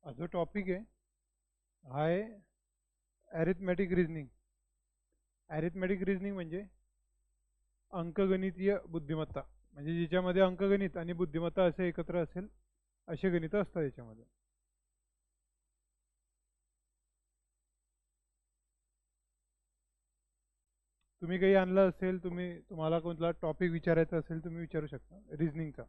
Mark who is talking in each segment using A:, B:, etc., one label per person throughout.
A: हा जो टॉपिक आहे हा आहे ॲरिथमॅटिक रिझनिंग. ॲरिथमॅटिक रिझनिंग म्हणजे अंकगणितीय बुद्धिमत्ता, म्हणजे ज्याच्यामध्ये अंकगणित आणि बुद्धिमत्ता असे एकत्र असेल असे गणित असतात याच्यामध्ये. तुम्ही काही आणलं असेल, तुम्हाला कोणता टॉपिक विचारायचा असेल तुम्ही विचारू शकता रिझनिंगचा.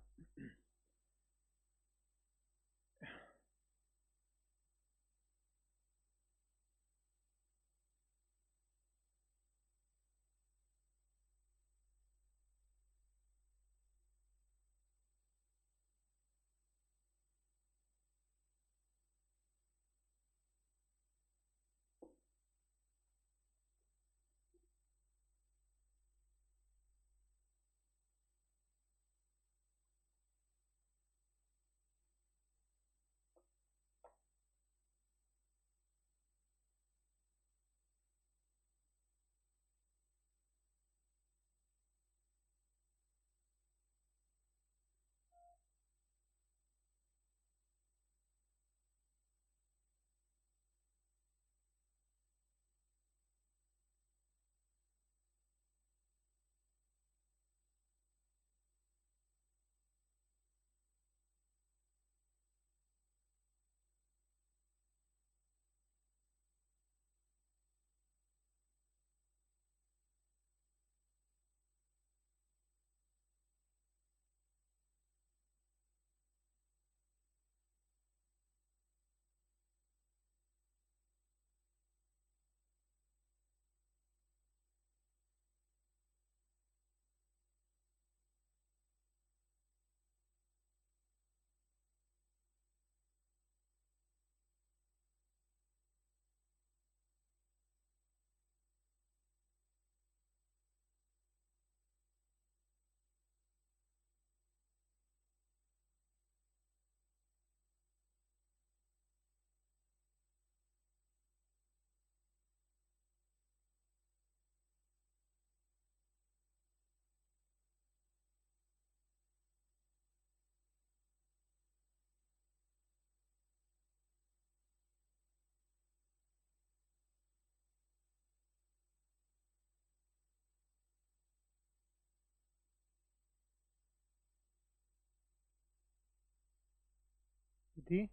A: किती?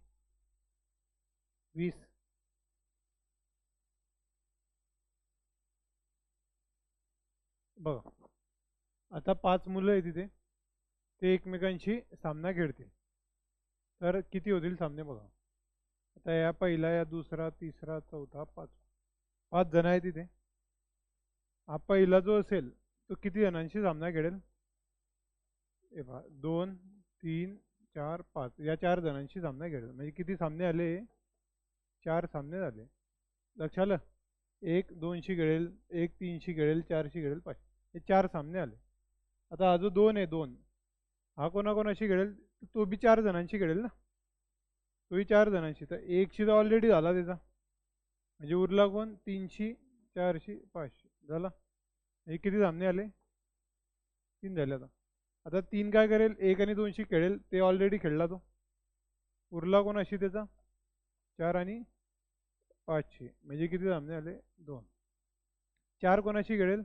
A: 20. बघा, आता 5 मुलं आहे तिथे, ते एकमेकांशी सामना खेळतील. तर किती होतील सामने बघा. आता या पहिला, या दुसरा, तिसरा, चौथा, 5 जण आहे तिथे. हा पहिला जो असेल तो किती जणांशी सामना खेळेल? हे पहा, 2, 3, 4, 5 या 4 जणांशी सामना खेळेल. म्हणजे किती सामने आले? 4 सामने झाले. लक्ष आलं? एक 2शी खेळेल, एक 3शी खेळेल, 4शी खेळेल, 5. हे 4 सामने आले. आता हा जो 2 आहे, 2 हा कोणाकोणाशी खेळेल? तो बी 4 जणांशी खेळेल ना. तोही 4 जणांशी. तर 1शी तर ऑलरेडी झाला त्याचा, म्हणजे उरला कोण? 3शी, 4शी, 5शी झाला. हे किती सामने आले? 3 झाले. आता 3 काय करेल? 1 आणि 2शी खेळेल, ते ऑलरेडी खेळला तो. उरला कोणाशी त्याचा? 4 आणि 5शी, म्हणजे किती सामने आले? 2. 4 कोणाशी खेळेल?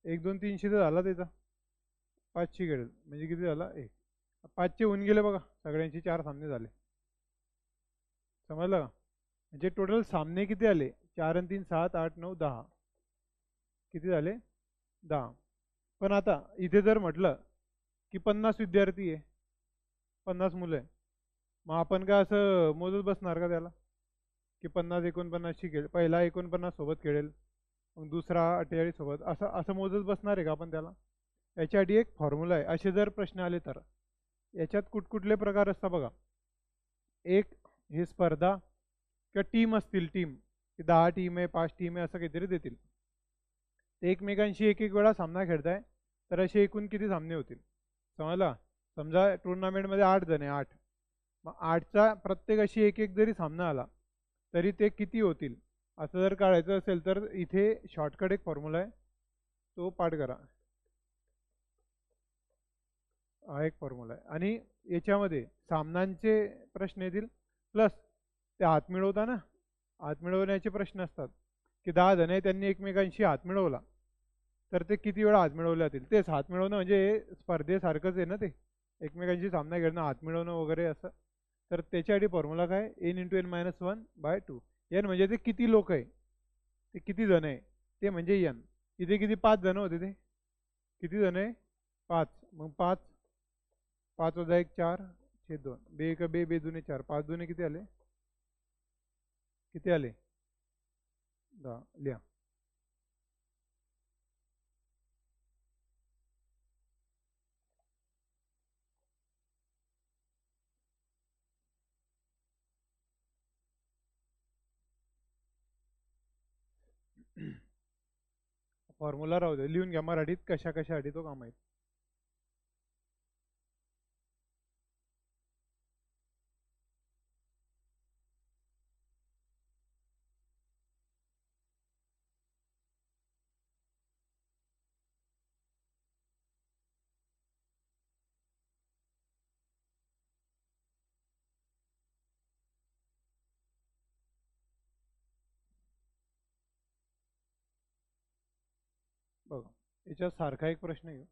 A: 1, 2, 3शी तर झाला त्याचा. 5शी खेळेल, म्हणजे किती झाला? 1. 5चे होऊन गेले बघा, सगळ्यांची 4 सामने झाले. समजलं का? म्हणजे टोटल सामने किती आले? 4 आणि 3, 7, 8, 9, 10. किती झाले? 10. पण आता इथे जर म्हटलं की 50 विद्यार्थी आहे, 50 मुलं आहे, मग आपण काय असं मोजत बसणार का त्याला की 50 49शी खेळ, पहिला 49 सोबत खेळेल, मग दुसरा 48 सोबत, असं असं मोजत बसणार आहे का आपण त्याला? याच्यासाठी एक फॉर्म्युला आहे. असे जर प्रश्न आले तर याच्यात कुठकुठले प्रकार असतात बघा. एक, हे स्पर्धा किंवा टीम असतील, टीम की 10 टीम आहे, 5 टीम आहे, असं काहीतरी देतील. ते एकमेकांशी एक एक वेळा सामना खेळताय, तर असे एकूण किती सामने होतील? समजला? समजा टुर्नामेंटमध्ये 8 जण आहे, 8. मग 8चा प्रत्येकाशी एक एक जरी सामना आला तरी ते किती होतील असं जर काढायचं असेल तर इथे शॉर्टकट एक फॉर्म्युला आहे, तो पाठ करा. हा एक फॉर्म्युला आहे. आणि याच्यामध्ये सामन्यांचे प्रश्न येतील, प्लस ते हात मिळवता ना, हात मिळवण्याचे प्रश्न असतात की 10 जण आहे त्यांनी एकमेकांशी हात मिळवला तर ते किती वेळा हात मिळवले जातील. तेच हात मिळवणं म्हणजे स्पर्धेसारखंच आहे ना ते, एकमेकांशी सामना खेळणं, हात मिळवणं वगैरे असं. तर त्याच्यासाठी फॉर्म्युला काय, n × n−1/2. एन म्हणजे ते किती लोक आहे, ते किती जण आहे ते म्हणजे एन. इथे किती 5 जण होते, ते किती जण आहे 5. मग 5, 5 + 1 4/2. बे एक बे बे दुने 4, 5 दुने किती आले, किती आले 10. लिहा. फॉर्म्युला राहू दे, लिहून घ्या मराठीत कशा कशासाठी तो काम आहे. बघा याच्यात सारखा एक प्रश्न घेऊ.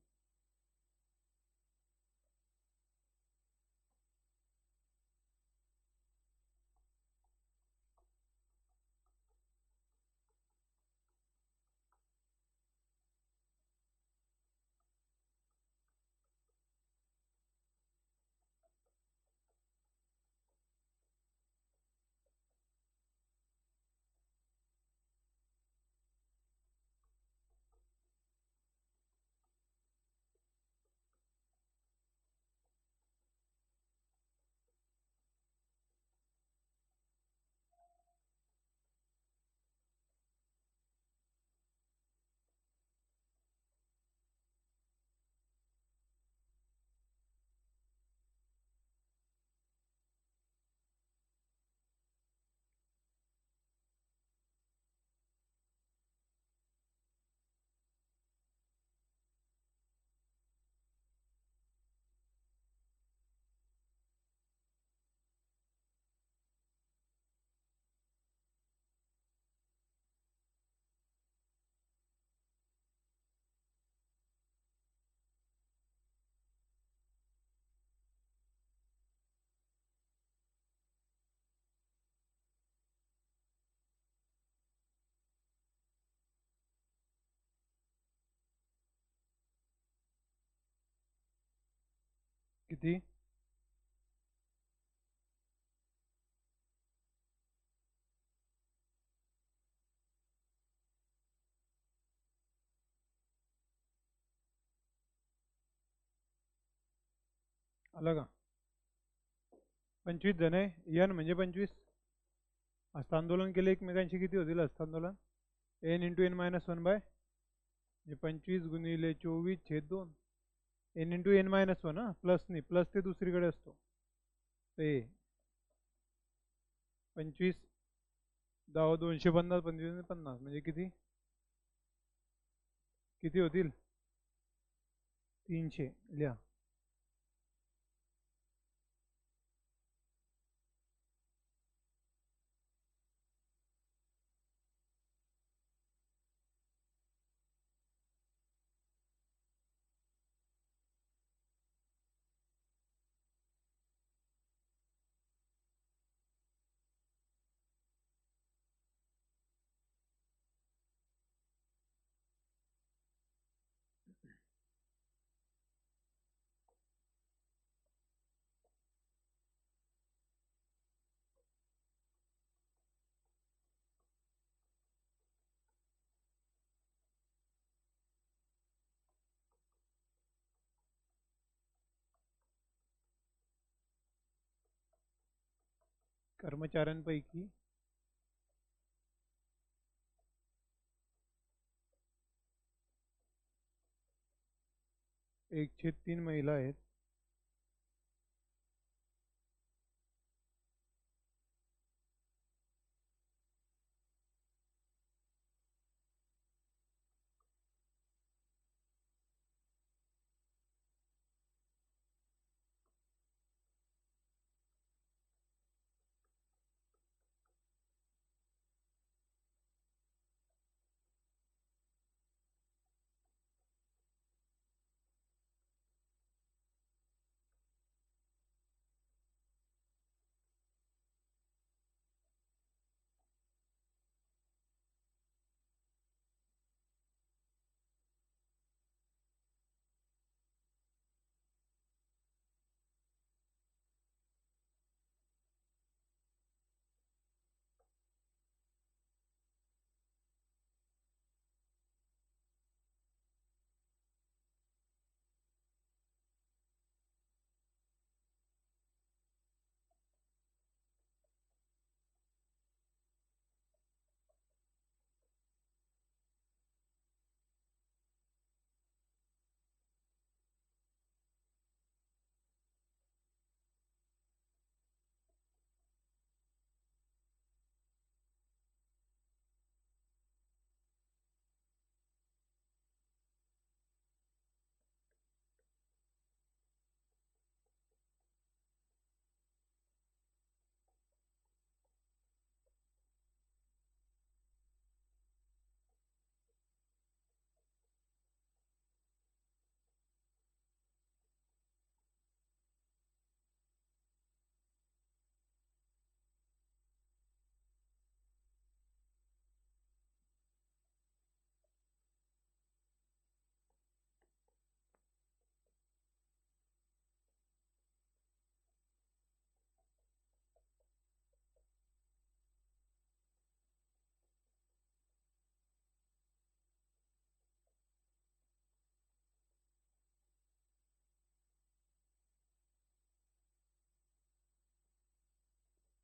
A: किती, आलं का. 25 जण आहे, एन म्हणजे 25. हस्तांदोलन केले एकमेकांशी किती होतील हस्तांदोलन, n × n−1 म्हणजे 25 × 24/2. n × n−1 हा, प्लस नाही, प्लस ते दुसरीकडे असतो. ते 25 10 250 25 म्हणजे किती, किती होतील 300. लिहा. कर्मचाऱ्यांपैकी 1/3 महिला आहेत.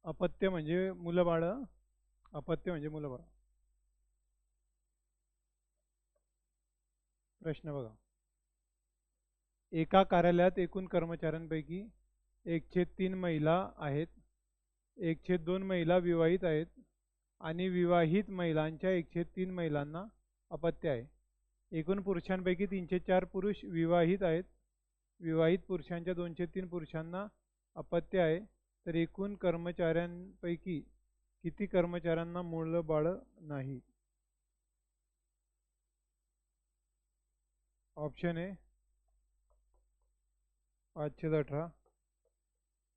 A: अपत्य म्हणजे मुलं बाळ, अपत्य म्हणजे मुलं बाळ. प्रश्न बघा. एका कार्यालयात एकूण कर्मचाऱ्यांपैकी 1/3 महिला आहेत, 1/2 महिला विवाहित आहेत आणि विवाहित महिलांच्या 1/3 महिलांना अपत्य आहे. एकूण पुरुषांपैकी 3/4 पुरुष विवाहित आहेत, विवाहित पुरुषांच्या 2/3 पुरुषांना अपत्य आहे. तर एकूण कर्मचाऱ्यांपैकी किती कर्मचाऱ्यांना मूळ बाळ नाही? ऑप्शन आहे 5/18,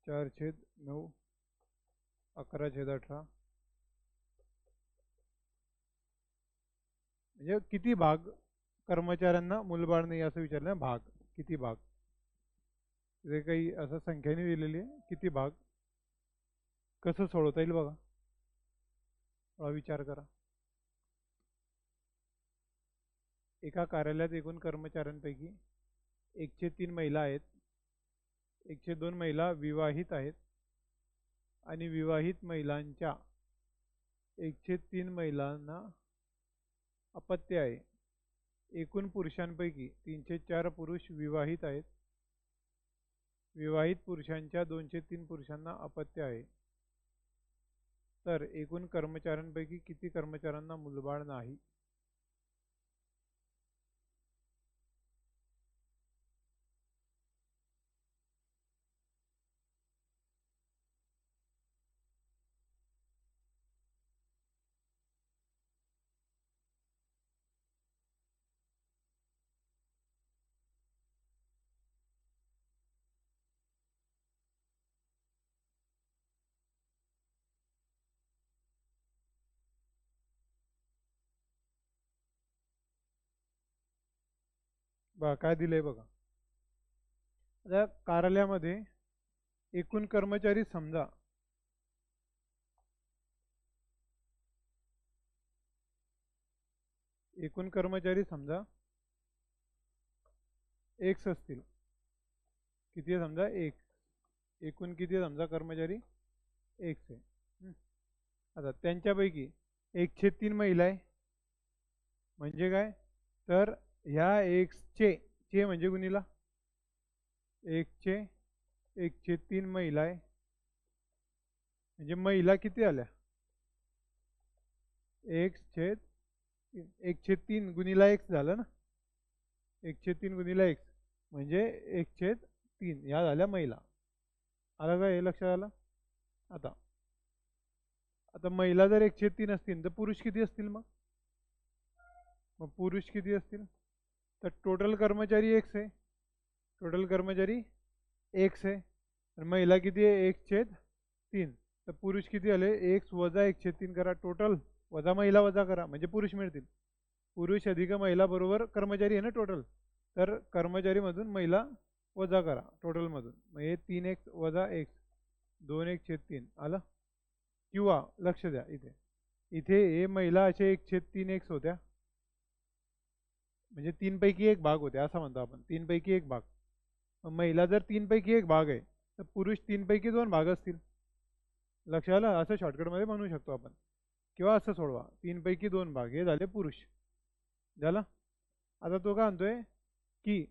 A: 4/9, 11/18. म्हणजे किती भाग कर्मचाऱ्यांना मूलबाळ नाही असं विचारलं. भाग किती भाग, ते काही असं संख्याने दिलेली आहे. किती भाग, कसं सोडवता येईल बघा, थोडा विचार करा. एका कार्यालयात एकूण कर्मचाऱ्यांपैकी 1/3 महिला आहेत, 1/2 महिला विवाहित आहेत आणि विवाहित महिलांच्या 1/3 महिलांना अपत्य आहे. एकूण पुरुषांपैकी 3/4 पुरुष विवाहित आहेत, विवाहित पुरुषांच्या 2/3 पुरुषांना अपत्य आहे. तर एकूण कर्मचाऱ्यांपैकी किती कर्मचाऱ्यांना मूलबाळ नाही? बघा काय दिलंय बघा. आता कार्यालयामध्ये एकूण कर्मचारी समजा एकूण कर्मचारी समजा एक्स असतील. किती आहे समजा एक्स, एकूण किती आहे समजा कर्मचारी एक्स आहे. आता त्यांच्यापैकी 1/3 महिला आहे. म्हणजे काय, तर ह्या एक्सचे चे म्हणजे गुणीला एक्सचे 1/3 महिला आहे. म्हणजे महिला किती आल्या, x/3, 1/3 गुणीला एक्स झालं ना, 1/3 गुणीला एक्स म्हणजे 1/3 ह्या झाल्या महिला. आलं का, हे लक्षात आलं? आता आता महिला जर 1/3 असतील तर पुरुष किती असतील? मग पुरुष किती असतील? तर टोटल कर्मचारी एक्स आहे, टोटल कर्मचारी एक्स आहे. तर महिला किती आहे, 1/3. तर पुरुष किती आले, एक्स वजा 1/3 करा, टोटल वजा महिला वजा करा म्हणजे पुरुष मिळतील. पुरुष अधिक महिला बरोबर कर्मचारी आहे ना टोटल. तर कर्मचारीमधून महिला वजा करा टोटलमधून. मग हे 3x वजा एक्स 2/3 आलं. किंवा लक्ष द्या, इथे इथे हे महिला असे 1/3 एक्स होत्या, म्हणजे 3 पैकी 1 भाग होते असं म्हणतो आपण, 3 पैकी 1 भाग. महिला जर 3 पैकी 1 भाग आहे तर पुरुष 3 पैकी 2 भाग असतील. लक्षात आलं? असं शॉर्टकटमध्ये म्हणू शकतो आपण. किंवा असं सोडवा, 3 पैकी 2 भाग हे झाले पुरुष. झालं. आता तो काय म्हणतोय की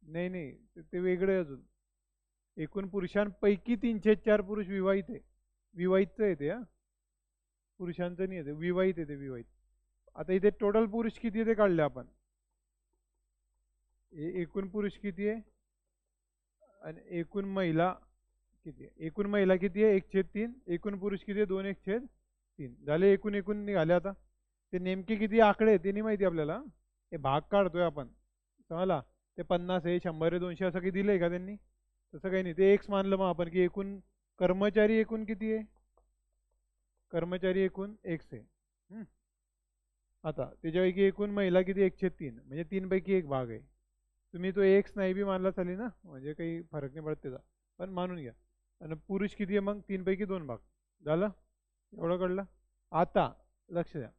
A: नाही नाही, ते वेगळे अजून. एकूण पुरुषांपैकी 3/4 पुरुष विवाहित आहे, विवाहितचं येते हा, पुरुषांचं नाही येते, विवाहित येते, विवाहित. आता इथे टोटल पुरुष किती ते काढले आपण, एकूण पुरुष किती आहे आणि एकूण महिला किती आहे. एकूण महिला किती आहे, 1/3. एकूण पुरुष किती आहे, 2/3 झाले. एकूण एकूण निघाले. आता ते नेमके किती आकडे ते नाही माहिती आपल्याला, हे भाग काढतोय आपण. समजला, ते 50 आहे, 100 आहे, 200 असं काही दिलंय का त्यांनी? तसं काही नाही, ते एक्स मानलं मग आपण की एकूण कर्मचारी एकूण किती आहे, कर्मचारी एकूण एक्स आहे. आता त्याच्यापैकी एकूण महिला किती, 1/3 म्हणजे 3 पैकी 1 भाग आहे. तुम्ही तो एक्स नाही बी मानला चालेल ना, म्हणजे काही फरक नाही पडत त्याचा, पण मानून घ्या. आणि पुरुष किती आहे मग, 3 पैकी 2 भाग. झालं, एवढं कळलं. आता लक्ष द्या,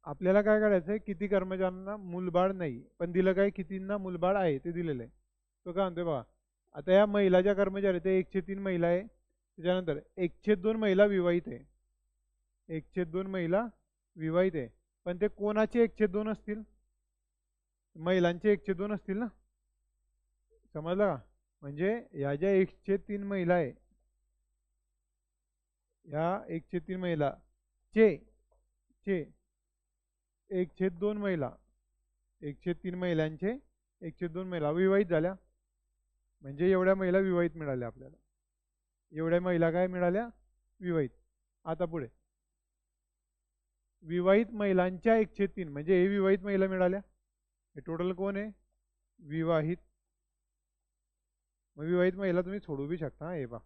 A: आपल्याला काय करायचं आहे, किती कर्मचाऱ्यांना मूलबाळ नाही, पण दिलं काय, कितींना मूलबाळ आहे ते दिलेलं आहे. तो काय म्हणतोय बघा, आता या महिलाच्या कर्मचारी ते 103 महिला आहे, त्याच्यानंतर 102 महिला विवाहित आहे. 102 महिला विवाहित आहे, पण ते कोणाचे 102 असतील? महिलांचे 102 असतील ना, समजलं का? म्हणजे या ज्या 103 महिला आहे, ह्या 103 महिला चे चे 102 महिला, 103 महिलांचे 102 महिला विवाहित झाल्या, म्हणजे एवढ्या महिला विवाहित मिळाल्या आपल्याला. एवढ्या महिला काय मिळाल्या? विवाहित. आता पुढे विवाहित महिलांच्या 103 म्हणजे हे विवाहित महिला मिळाल्या. हे टोटल कोण आहे? विवाहित. मग विवाहित महिला तुम्ही सोडू बी शकता. हे पहा,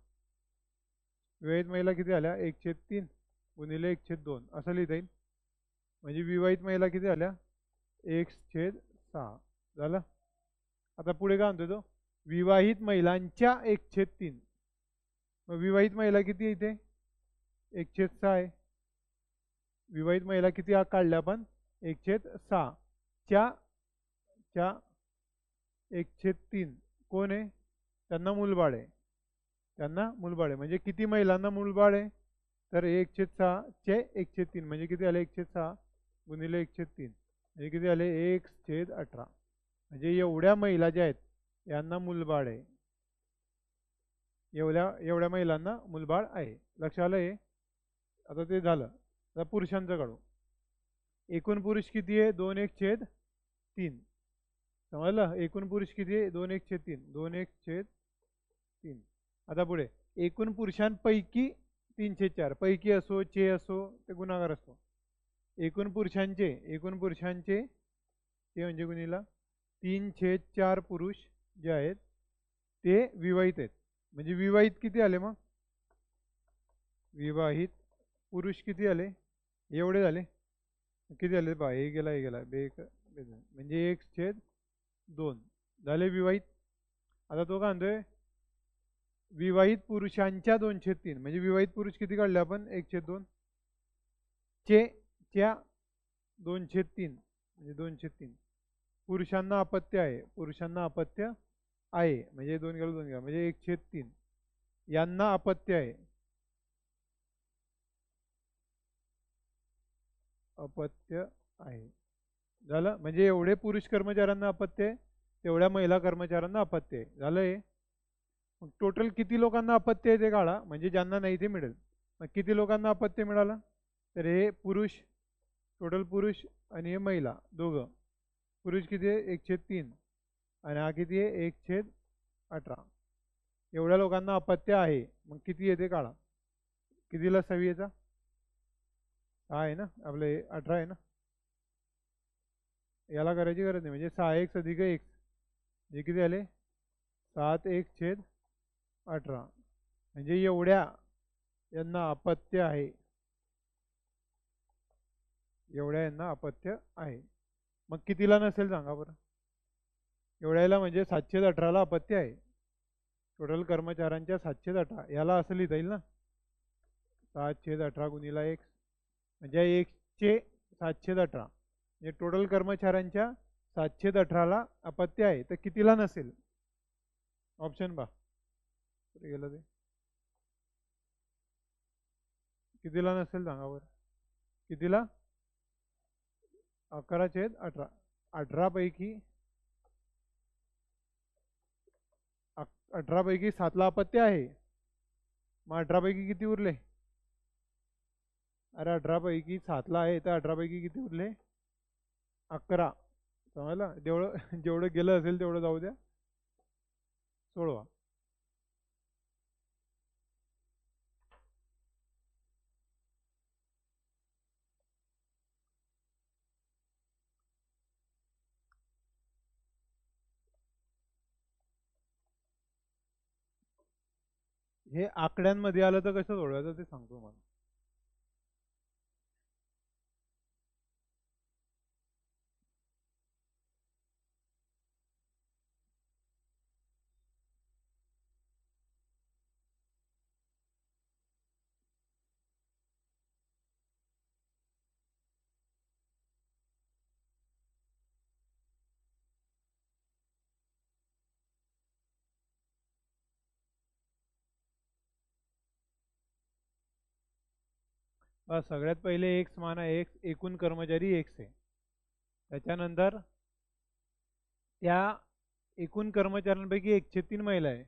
A: विवाहित महिला किती आल्या? 103 गुणिले 102 असं लिहिता येईल. म्हणजे विवाहित महिला किती आल्या? 1/6 झालं. आता पुढे काय म्हणतो तो? विवाहित महिलांच्या 1/3. मग विवाहित महिला किती आहे इथे? 1/6 आहे. विवाहित महिला किती काढल्या आपण? 1/6 च्या 1/3 कोण आहे? त्यांना मूलबाळ आहे. त्यांना मूलबाळ आहे म्हणजे किती महिलांना मूलबाळ आहे? तर 1/6 चे 1/3 म्हणजे किती आले? 1/6 गुणिले 1/3 म्हणजे किती आले? 1/18. म्हणजे एवढ्या महिला ज्या आहेत यांना मूलबाळ आहे. एवढ्या महिलांना मूलबाळ आहे. लक्षात आलं हे? आता ते झालं. आता पुरुषांचं काढू. एकूण पुरुष किती आहे? 2/1/3. समजलं? एकूण पुरुष किती आहे? 2/1/3. 2/1/3. आता पुढे एकूण पुरुषांपैकी 3/4. पैकी असो चे असो ते गुणाकार असतो. एकूण पुरुषांचे ते म्हणजे गुणिला 3/4 पुरुष जे आहेत ते विवाहित आहेत. म्हणजे विवाहित किती आले मग? विवाहित पुरुष किती आले? एवढे झाले. किती झाले पहा, हे गेला हे गेला म्हणजे 1/2 झाले विवाहित. आता तो काय म्हणतोय? विवाहित पुरुषांच्या 2/3 म्हणजे विवाहित पुरुष किती काढले आपण? 1/2 च्या 2/3 म्हणजे 2/3. पुरुषांना अपत्य आहे. पुरुषांना अपत्य आहे म्हणजे 2 गेलो 2 गेला म्हणजे 1/3. यांना अपत्य आहे. अपत्य आहे झालं. म्हणजे एवढे पुरुष कर्मचाऱ्यांना अपत्य आहे, तेवढ्या महिला कर्मचाऱ्यांना अपत्य आहे. झालं हे? मग टोटल किती लोकांना अपत्य आहे ते काढा, म्हणजे ज्यांना नाही ते मिळेल. मग किती लोकांना अपत्य मिळालं? तर हे पुरुष, टोटल पुरुष आणि हे महिला दोघं. पुरुष किती आहे? 1/3 आणि हा किती आहे? 1/18. एवढ्या लोकांना अपत्य आहे. मग किती येते काढा. कितीला 6 याचा? हा आहे ना आपले 18 आहे ना. याला करायची गरज नाही. म्हणजे 6x अधिक x जे किती आले? 7x/18. म्हणजे एवढ्या यांना अपत्य आहे. एवढ्या यांना अपत्य आहे. मग कितीला नसेल सांगा बरं? एवढ्याला म्हणजे 718ला अपत्य आहे. टोटल कर्मचाऱ्यांच्या 718 याला असं लिहिता येईल ना, 7/18 गुणिला x म्हणजे 1/718 म्हणजे टोटल कर्मचाऱ्यांच्या 718ला अपत्य आहे. तर कितीला नसेल? ऑप्शन पहा कुठे गेलं ते. कितीला नसेल सांगा बरं? कितीला? 11/18. 18 पैकी 7ला अपत्य आहे. मग 18 पैकी किती उरले? अरे 18 पैकी 7ला आहे तर 18 पैकी किती उरले? 11. समजलं? जेवढं जेवढं गेलं असेल तेवढं जाऊ द्या. सोडवा. हे आकड्यांमध्ये आलं तर कसं सोडवायचं ते सांगतो मला. बस सगळ्यात पहिले एक्स माना, एक्स एकूण कर्मचारी एक्स आहे. त्याच्यानंतर त्या एकूण कर्मचाऱ्यांपैकी 1/3 महिला आहे,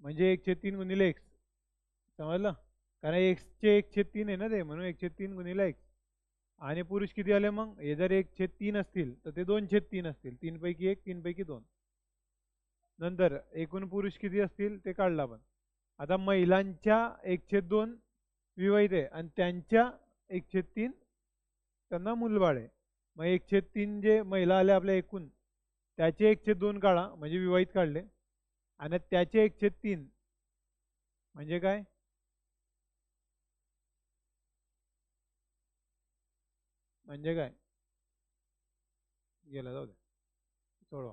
A: म्हणजे 1/3 गुणिले एक्स. समजलं? कारण एक्सचे 1/3 आहे ना ते, म्हणून 1/3 गुणिले एक्स. आणि पुरुष किती आले मग? हे जर 1/3 असतील तर ते 2/3 असतील. 3 पैकी 1, 3 पैकी 2. नंतर एकूण पुरुष किती असतील ते काढलं आपण. आता महिलांच्या 1/2 विवाहित आहे आणि त्यांच्या 1/3 त्यांना मूलबाळ आहे. मग 1/3 जे महिला आल्या आपल्या एकूण, त्याचे 1/2 काढा, म्हणजे विवाहित काढले. आणि त्याचे 1/3 म्हणजे काय? म्हणजे काय? गेला, जाऊ दे, सोडवा.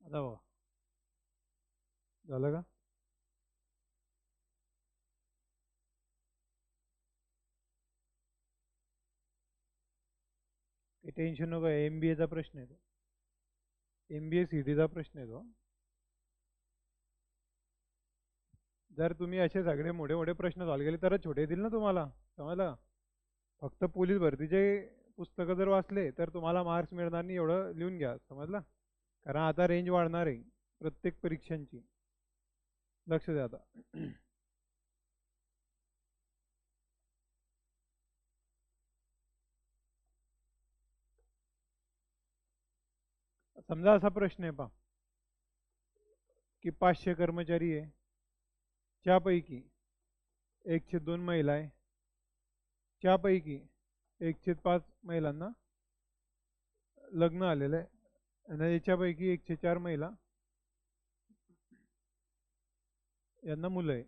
A: आता बघा, झालं का? काही टेन्शन नको, MBAचा प्रश्न आहे तो. MBA CETचा प्रश्न आहे तो. जर तुम्ही असे सगळे मोठे मोठे प्रश्न सॉल्व केले तरच छोटे येतील ना तुम्हाला. समजलं? फक्त पोलीस भरतीचे पुस्तकं जर वाचले तर तुम्हाला मार्क्स मिळणार नाही, एवढं लिहून घ्या. समजलं? कारण आता रेंज वाढणार आहे प्रत्येक परीक्षांची. लक्ष द्या आता. समजा असा प्रश्न आहे पहा, की 500 कर्मचारी आहे, त्यापैकी 1/2 महिला आहे, त्यापैकी 1/5 महिलांना लग्न आलेलं आहे, आणि याच्यापैकी 1/4 महिला यांना मुलं आहे,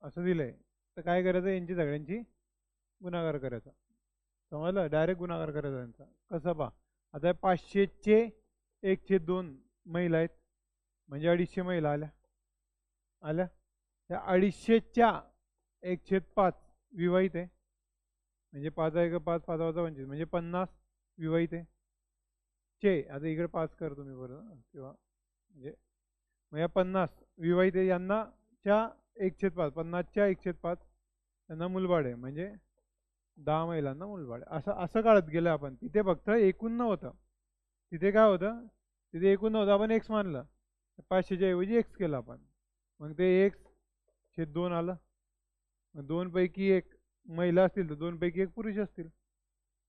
A: असं दिलंय. तर काय करायचं? यांची सगळ्यांची गुणाकार करायचा. समजलं? डायरेक्ट गुणाकार करायचा त्यांचा. कसं पहा, आता 500चे 1/2 महिला आहेत, म्हणजे 250 महिला आल्या. आल्या त्या 250च्या 1/5 विवाहित आहे, म्हणजे 5 आहे का 5, 5 वाजा 25, म्हणजे 50 विवाहित आहे. आता इकडे 5 कर तुम्ही बरं, किंवा म्हणजे मग या 50 विवाहित आहे, यांना च्या 1/5, 50च्या 1/5 त्यांना मुलबाड आहे, म्हणजे 10 महिलांना मुलबाड आहे. असं असं काढत गेलं आपण. तिथे फक्त एकूण नव्हतं, तिथे काय होतं? तिथे एकूण नव्हतं, आपण एक्स मानलं. 500च्या ऐवजी एक्स केलं आपण. मग ते x/2 आलं. मग 2 पैकी 1 महिला असतील तर 2 पैकी 1 पुरुष असतील.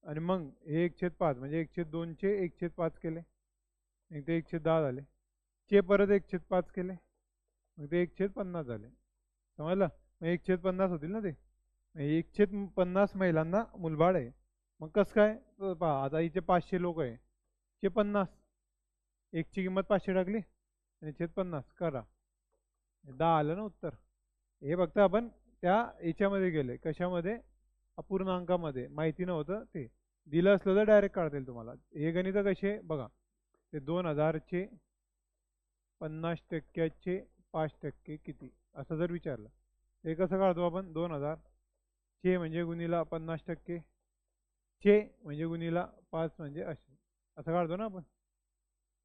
A: आणि मग हे 1/5 म्हणजे 1/2चे 1/5 केले, मग ते 1/10 झाले. चे परत 1/5 केले, मग ते 1/50 झाले. समजलं? मग 1/50 होतील ना ते. 1/50 महिलांना मुलबाड आहे. मग कसं काय? तर पहा, आता इथे 500 लोक आहे, चे 50, एकची किंमत 500 टाकली आणि 1/50 करा, 10 आलं ना उत्तर. हे फक्त आपण त्या याच्यामध्ये गेले, कशामध्ये? अपूर्णांकामध्ये. माहिती नव्हतं ते. दिलं असलं तर डायरेक्ट काढता येईल तुम्हाला. हे गणित कसे बघा, ते 2000चे 50%चे 5% किती, असं जर विचारलं, हे कसं काढतो आपण? 2000 चे म्हणजे गुणीला 50%, चे म्हणजे गुणीला 5, म्हणजे असे असं काढतो ना आपण.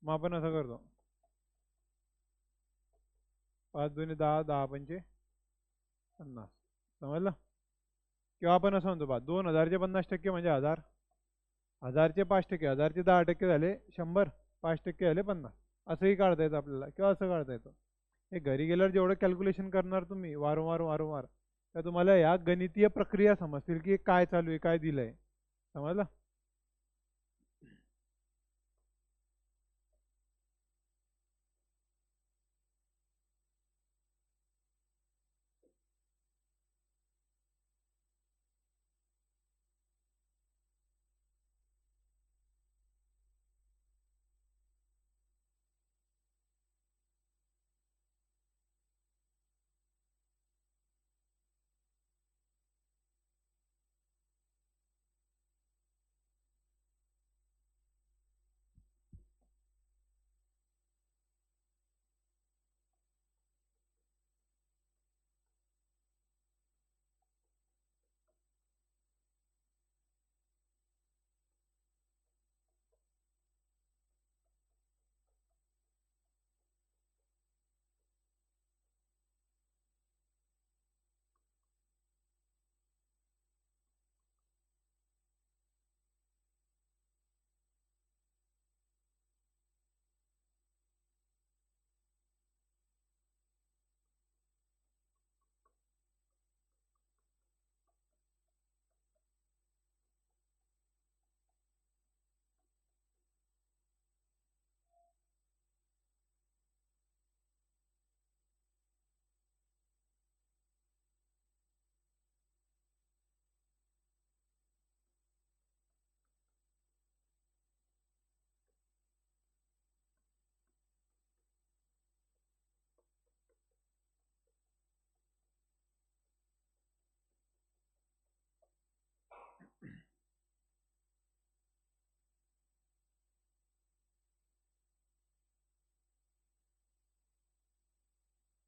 A: मग आपण असं करतो, 5 दुणे 10, 10 × 50. समजलं? किंवा आपण असं म्हणतो, बा 2000चे 50% म्हणजे 1000, 1000चे 5%, 1000चे 10% झाले 100, 5% झाले 50. असंही काढता येतं आपल्याला, किंवा असं काढता येतं. हे घरी गेल्यावर जेवढं कॅल्क्युलेशन करणार तुम्ही वारंवार वारंवार, तर तुम्हाला या गणितीय प्रक्रिया समजतील की काय चालू आहे, काय दिलंय. समजलं?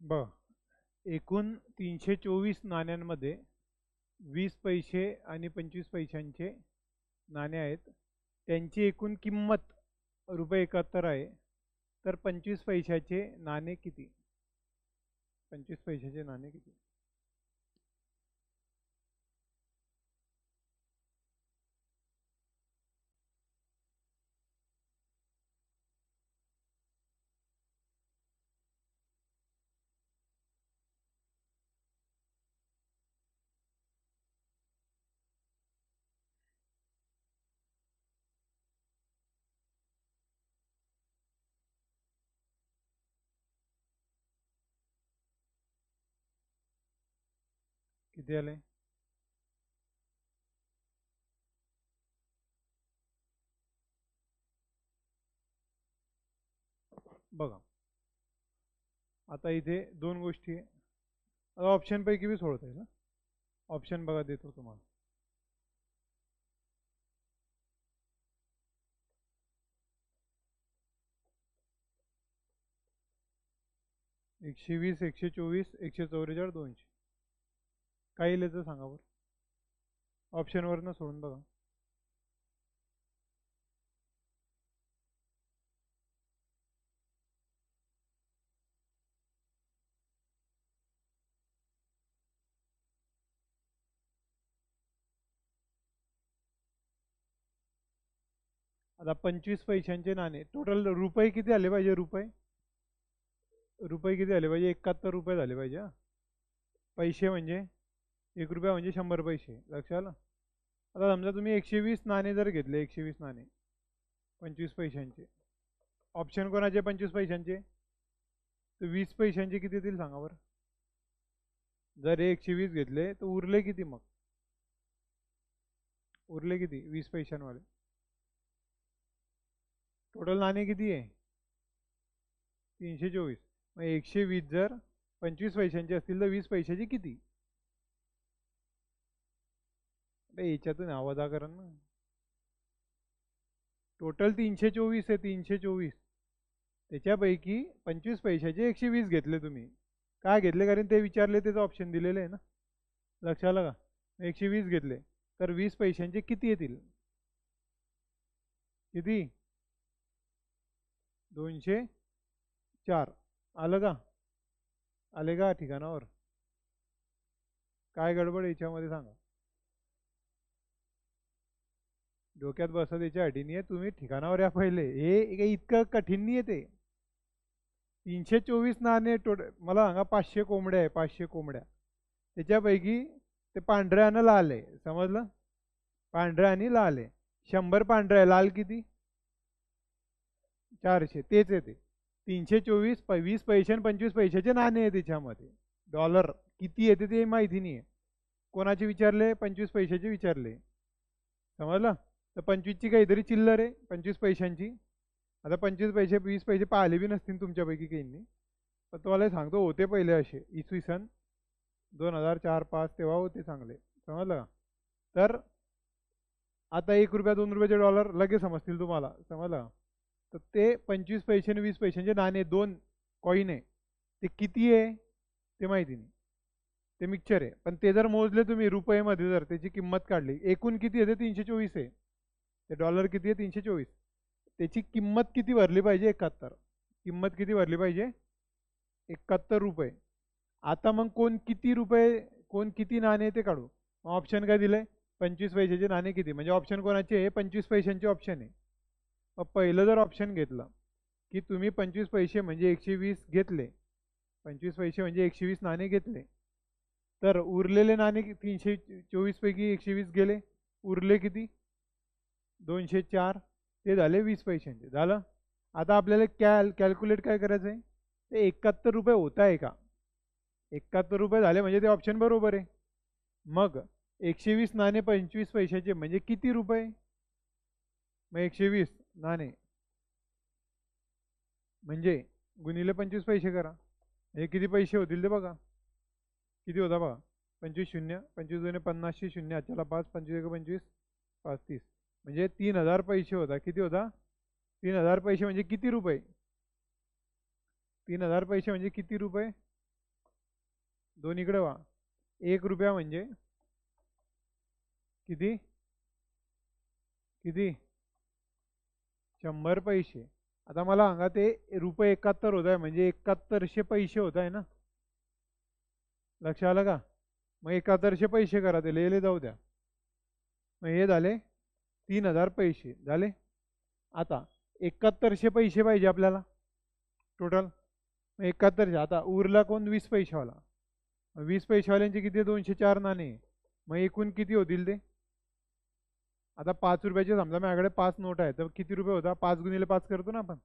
A: बघा, एकूण 324 नाण्यांमध्ये 20 पैसे आणि 25 पैशांचे नाणे आहेत. त्यांची एकूण किंमत ₹71 आहे. तर 25 पैशाचे नाणे किती? 25 पैशाचे नाणे किती? किती आले? बघा, आता इथे दोन गोष्टी आहे. आता ऑप्शन पैकी बी सोडता येईल. ऑप्शन बघा, देतो तुम्हाला. 120, 124, 144, 200. काय येईल याचं सांगा बरं. ऑप्शनवरनं सोडून बघा. आता 25 पैशांचे नाणे टोटल रुपये किती आले पाहिजे? रुपये किती आले पाहिजे? 71 रुपये झाले पाहिजे. पैसे म्हणजे 1 रुपया म्हणजे 100 पैसे. लक्षात आलं? आता समजा तुम्ही 120 नाणे जर घेतले, 120 नाणे 25 पैशांचे, ऑप्शन कोणाचे 25 पैशांचे? तर 20 पैशांचे किती येतील सांगा बरं. जर 120 घेतले तर उरले किती? मग उरले किती? 20 पैशांवाले. टोटल नाणे किती आहे? 324. मग 120 जर 25 पैशांचे असतील तर 20 पैशाचे किती? याच्यातून आवाजा करा ना. टोटल 324 आहे. 324 त्याच्यापैकी 25 पैशाचे 120 घेतले तुम्ही. काय घेतले? कारण ते विचारले, त्याचं ऑप्शन दिलेलं आहे ना. लक्षात आलं का? 120 घेतले तर 20 पैशांचे किती येतील? किती? 204. आलं का? आले का ठिकाणावर? काय गडबड याच्यामध्ये सांगा. डोक्यात बसत याच्यासाठी नाही आहे, तुम्ही ठिकाणावर या पहिले. हे इतकं कठीण नाही आहे ते. 324 नाणे टोटल. मला सांगा, 500 कोंबड्या आहे. 500 कोंबड्या त्याच्यापैकी ते पांढऱ्या आणि लाल आहे. समजलं? पांढऱ्या आणि लाल आहे. 100 पांढऱ्या आहे, लाल किती? 400. तेच येते 324. 20 पैसे आणि 25 पैशाचे नाणे आहे त्याच्यामध्ये. डॉलर किती येते ते माहिती नाही आहे. कोणाचे विचारले? 25 पैशाचे विचारले. समजलं? तर 25ची काहीतरी चिल्लर आहे, 25 पैशांची. आता 25 पैसे 20 पैसे पाहिले बी नसतील तुमच्यापैकी काहींनी, पण तुम्हाला सांगतो होते पहिले असे. इसवी सन 2004-05 तेव्हा होते चांगले. समजलं का? तर आता 1 रुपया 2 रुपयाचे डॉलर लगेच समजतील तुम्हाला. समजलं का? तर ते 25 पैसे आणि 20 पैशांचे नाणे, 2 कॉईन आहे. ते किती आहे ते माहिती नाही, ते मिक्सचर आहे. पण ते जर मोजले तुम्ही रुपयेमध्ये, जर त्याची किंमत काढली, एकूण किती आहे? ते 324 आहे. ते डॉलर किती आहे? 324. त्याची किंमत किती भरली पाहिजे? 71. किंमत किती भरली पाहिजे? 71 रुपये. आता मग कोण किती रुपये, कोण किती नाणे ते काढू. ऑप्शन काय दिलंय? 25 पैशाचे नाणे किती, म्हणजे ऑप्शन कोणाचे आहे? 25 पैशांचे ऑप्शन आहे. मग पहिलं जर ऑप्शन घेतलं की तुम्ही 25 पैसे म्हणजे 120 घेतले, 25 पैसे म्हणजे 120 नाणे घेतले, तर उरलेले नाणे 324 पैकी 120 गेले, उरले किती? 204. ते झाले 20 पैशांचे. झालं? आता आपल्याला कॅल्क्युलेट काय करायचं आहे? ते 71 रुपये होत आहे का? 71 रुपये झाले म्हणजे ते ऑप्शन बरोबर आहे. मग 120 नाणे 25 पैशाचे म्हणजे किती रुपये? मग 120 नाणे म्हणजे गुणिले 25 पैसे करा. हे किती पैसे होतील ते बघा. किती होता बघा. 25 शून्य, 25 दोन्ही 50, शून्य आजच्याला 5, 25 1 25, 5 30. म्हणजे 3000 पैसे होता. किती होता? 3000 पैसे म्हणजे किती रुपये? 3000 पैसे म्हणजे किती रुपये? 2 इकडे वा. 1 रुपया म्हणजे किती किती 100 पैसे. आता मला सांगा ते रुपये 71 होत आहे म्हणजे 7100 पैसे होत आहे ना. लक्ष आलं का? मग 7100 पैसे करा, ते लिहिले जाऊ द्या. मग हे झाले 3000 पैसे झाले. आता 7100 पैसे पाहिजे आपल्याला टोटल. 7100. आता उरला कोण? 20 पैशावाला. 20 पैशावाल्यांचे किती? 204 नाणे. मग एकूण किती होतील ते? आता 5 रुपयाचे समजा माझ्याकडे 5 नोट आहे, तर किती रुपये होता? 5 गुणिले 5 करतो ना आपण.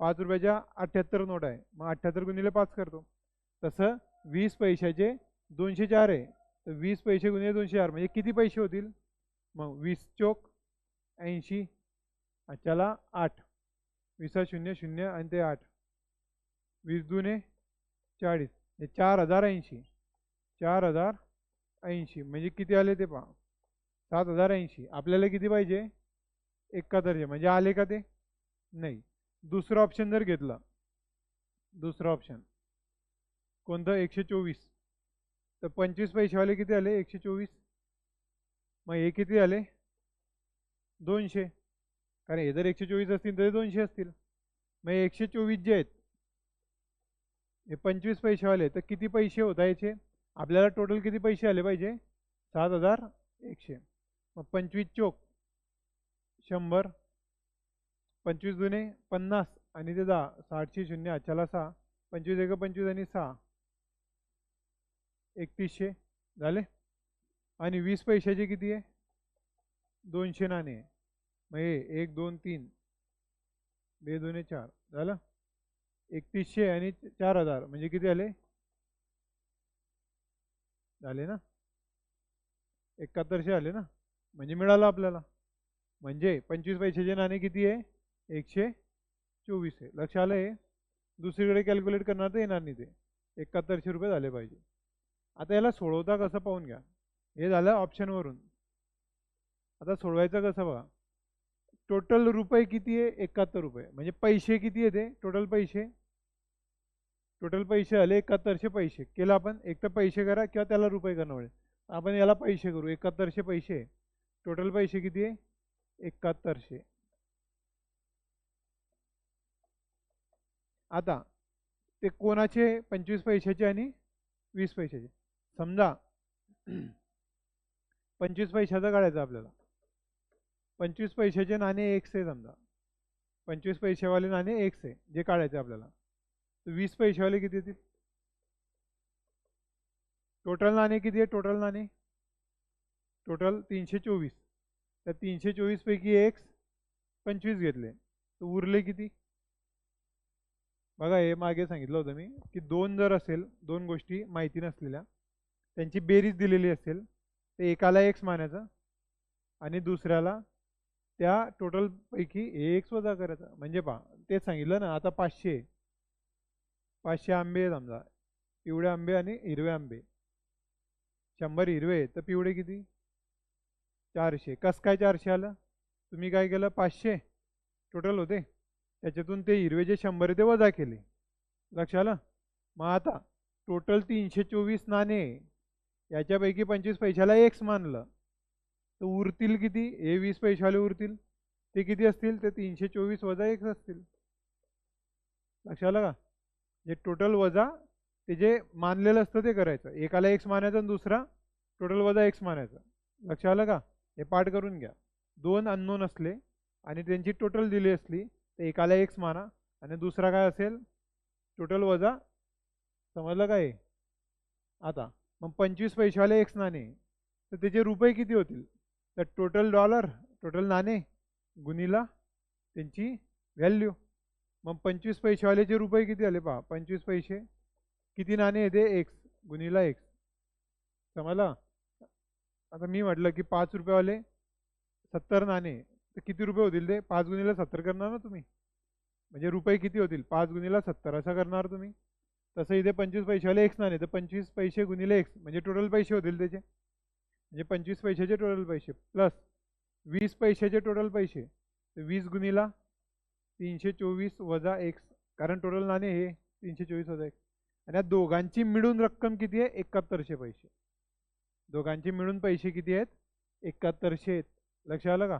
A: 5 रुपयाच्या 78 नोट आहे, मग 78 गुणिले 5 करतो. तसं 20 पैशाचे 204 आहे, तर 20 पैसे गुणिले 204 म्हणजे किती पैसे होतील? मग 20 चोक 80. चला 8. 20 शून्य शून्य आणि ते 8. 20 दुने 40. हे 4080. 4080 म्हणजे किती आले ते पहा. 7080. आपल्याला किती पाहिजे? 71. म्हणजे आले का ते? नाही. दुसरं ऑप्शन जर घेतलं, दुसरं ऑप्शन कोणतं? 124. तर 25 पैशावाले किती आले? 124. मग हे किती आले? 200. कारण हे जर 124 असतील तर 200 असतील. मग 124 जे आहेत हे 25 पैशावाले, तर किती पैसे होत आहे याचे? आपल्याला टोटल किती पैसे आले पाहिजे? 7100. मग 25 चोक 100. 25 दुने 50 आणि ते 10. 60 शून्य. चला 6. 25 एक 25 आणि 6 3100 झाले. आणि 20 पैशाचे किती आहे? 200 नाणे. मग हे 1 2 3 2 दुने 4 झालं. 3100 आणि 4000 म्हणजे किती आले? झाले ना. 7100 आले ना. म्हणजे मिळालं आपल्याला. म्हणजे 25 पैशाचे नाणे किती आहे? 124 आहे. लक्ष आलं? हे दुसरीकडे कॅल्क्युलेट करणार तर येणार नाही ते. 7100 रुपये झाले पाहिजे. आता याला सोडवता कसं पाहून घ्या. हे झालं ऑप्शनवरून. आता सोडवायचं कसं बघा. टोटल रुपये किती आहे? 71 रुपये. म्हणजे पैसे किती आहे ते? टोटल पैसे. टोटल पैसे आले 7100 पैसे. केलं आपण. एक तर पैसे करा किंवा त्याला रुपये करणं मिळेल. आपण याला पैसे करू. 7100 पैसे. टोटल पैसे किती आहे? 7100. आता ते कोणाचे? 25 पैशाचे आणि 20 पैशाचे. समजा 25 पैशाचं काढायचं आपल्याला. 25 पैशाचे नाणे एक्स आहे समजा. 25 पैशावाले नाणे एक्स आहे जे काढायचे आपल्याला. 20 पैशावाले किती येतील? टोटल नाणे किती आहे? टोटल नाणे टोटल 324. त्या 324 पैकी एक्स 25 घेतले, तर उरले किती? बघा, हे मागे सांगितलं होतं मी की दोन जर असेल, दोन गोष्टी माहिती नसलेल्या, त्यांची बेरीज दिलेली असेल, तर एकाला एक्स मानायचं आणि दुसऱ्याला त्या टोटल पैकी एक्स वजा करायचा. म्हणजे पहा, तेच सांगितलं ना. आता 500 आंबे समजा. पिवळे आंबे आणि हिरवे आंबे. 100 हिरवे तर पिवळे किती? 400. कसं काय 400 आलं? तुम्ही काय केलं? 500 टोटल होते, त्याच्यातून ते हिरवे जे 100 आहे ते वजा केले. लक्ष आलं? मग आता टोटल 324 नाणे, याच्यापैकी 25 पैशाला एक्स मानलं, तर उरतील किती? हे 20 पैशाले उरतील, ते किती असतील? ते 324 वजा एक्स असतील. लक्ष आलं का? जे टोटल वजा ते जे मानलेलं असतं ते करायचं. एकाला एक्स मानायचं आणि दुसरा टोटल वजा एक्स मानायचं. लक्ष आलं का? हे पाठ करून घ्या. दोन अननोन असले आणि त्यांची टोटल दिली असली, तर एकाला एक्स माना आणि दुसरा काय असेल? टोटल वजा. समजलं काय? आता मग 25 पैशावाले एक्स नाणे, तर त्याचे रुपये किती होतील? तर टोटल डॉलर, टोटल नाणे गुणिला त्यांची व्हॅल्यू. मग 25 पैशावालेचे रुपये किती आले पहा. 25 पैसे किती नाणे येते? एक्स गुणिला एक्स. समजलं? आता मी म्हटलं की 5 रुपयेवाले 70 नाणे, तर किती रुपये होतील ते? 5 गुणिला 70 करणार ना तुम्ही. म्हणजे रुपये किती होतील? 5 गुणिला 70 असं करणार तुम्ही. तसं इथे 25 पैशावाले एक्स नाणे, तर 25 पैसे गुणिले एक्स म्हणजे टोटल पैसे होतील त्याचे. म्हणजे 25 पैशाचे टोटल पैसे प्लस 20 पैशाचे टोटल पैसे, तर 20 गुणिला 324 वजा एक्स, कारण टोटल नाणे हे 324 वजा एक्स. आणि या दोघांची मिळून रक्कम किती आहे? 7100 पैसे. दोघांचे मिळून पैसे किती आहेत? 7100 आहेत. लक्ष आलं का?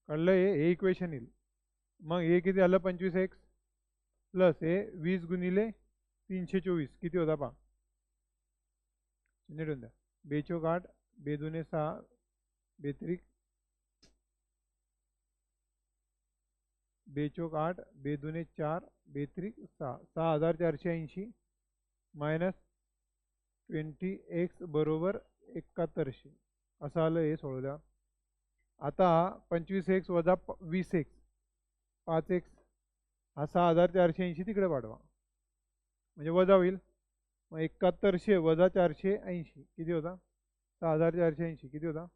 A: कळलं? हे इक्वेशन येईल. मग हे किती आलं? 25x प्लस हे 20 गुणिले 324 किती होता पहा? नीट द्या. बेचोक 8, बेदुने 6, बेत्रिक बेचोक 8, बेदुने 4, बेत्रिक 6, 6480 मायनस 20x बरोबर 7100 असं आलं. हे सोडवल्या. आता 25x वजा 20x 5x हा 6480 तिकडे पाठवा म्हणजे वजा होईल. मग 7100 वजा 480 किती होता? 6480 किती होता?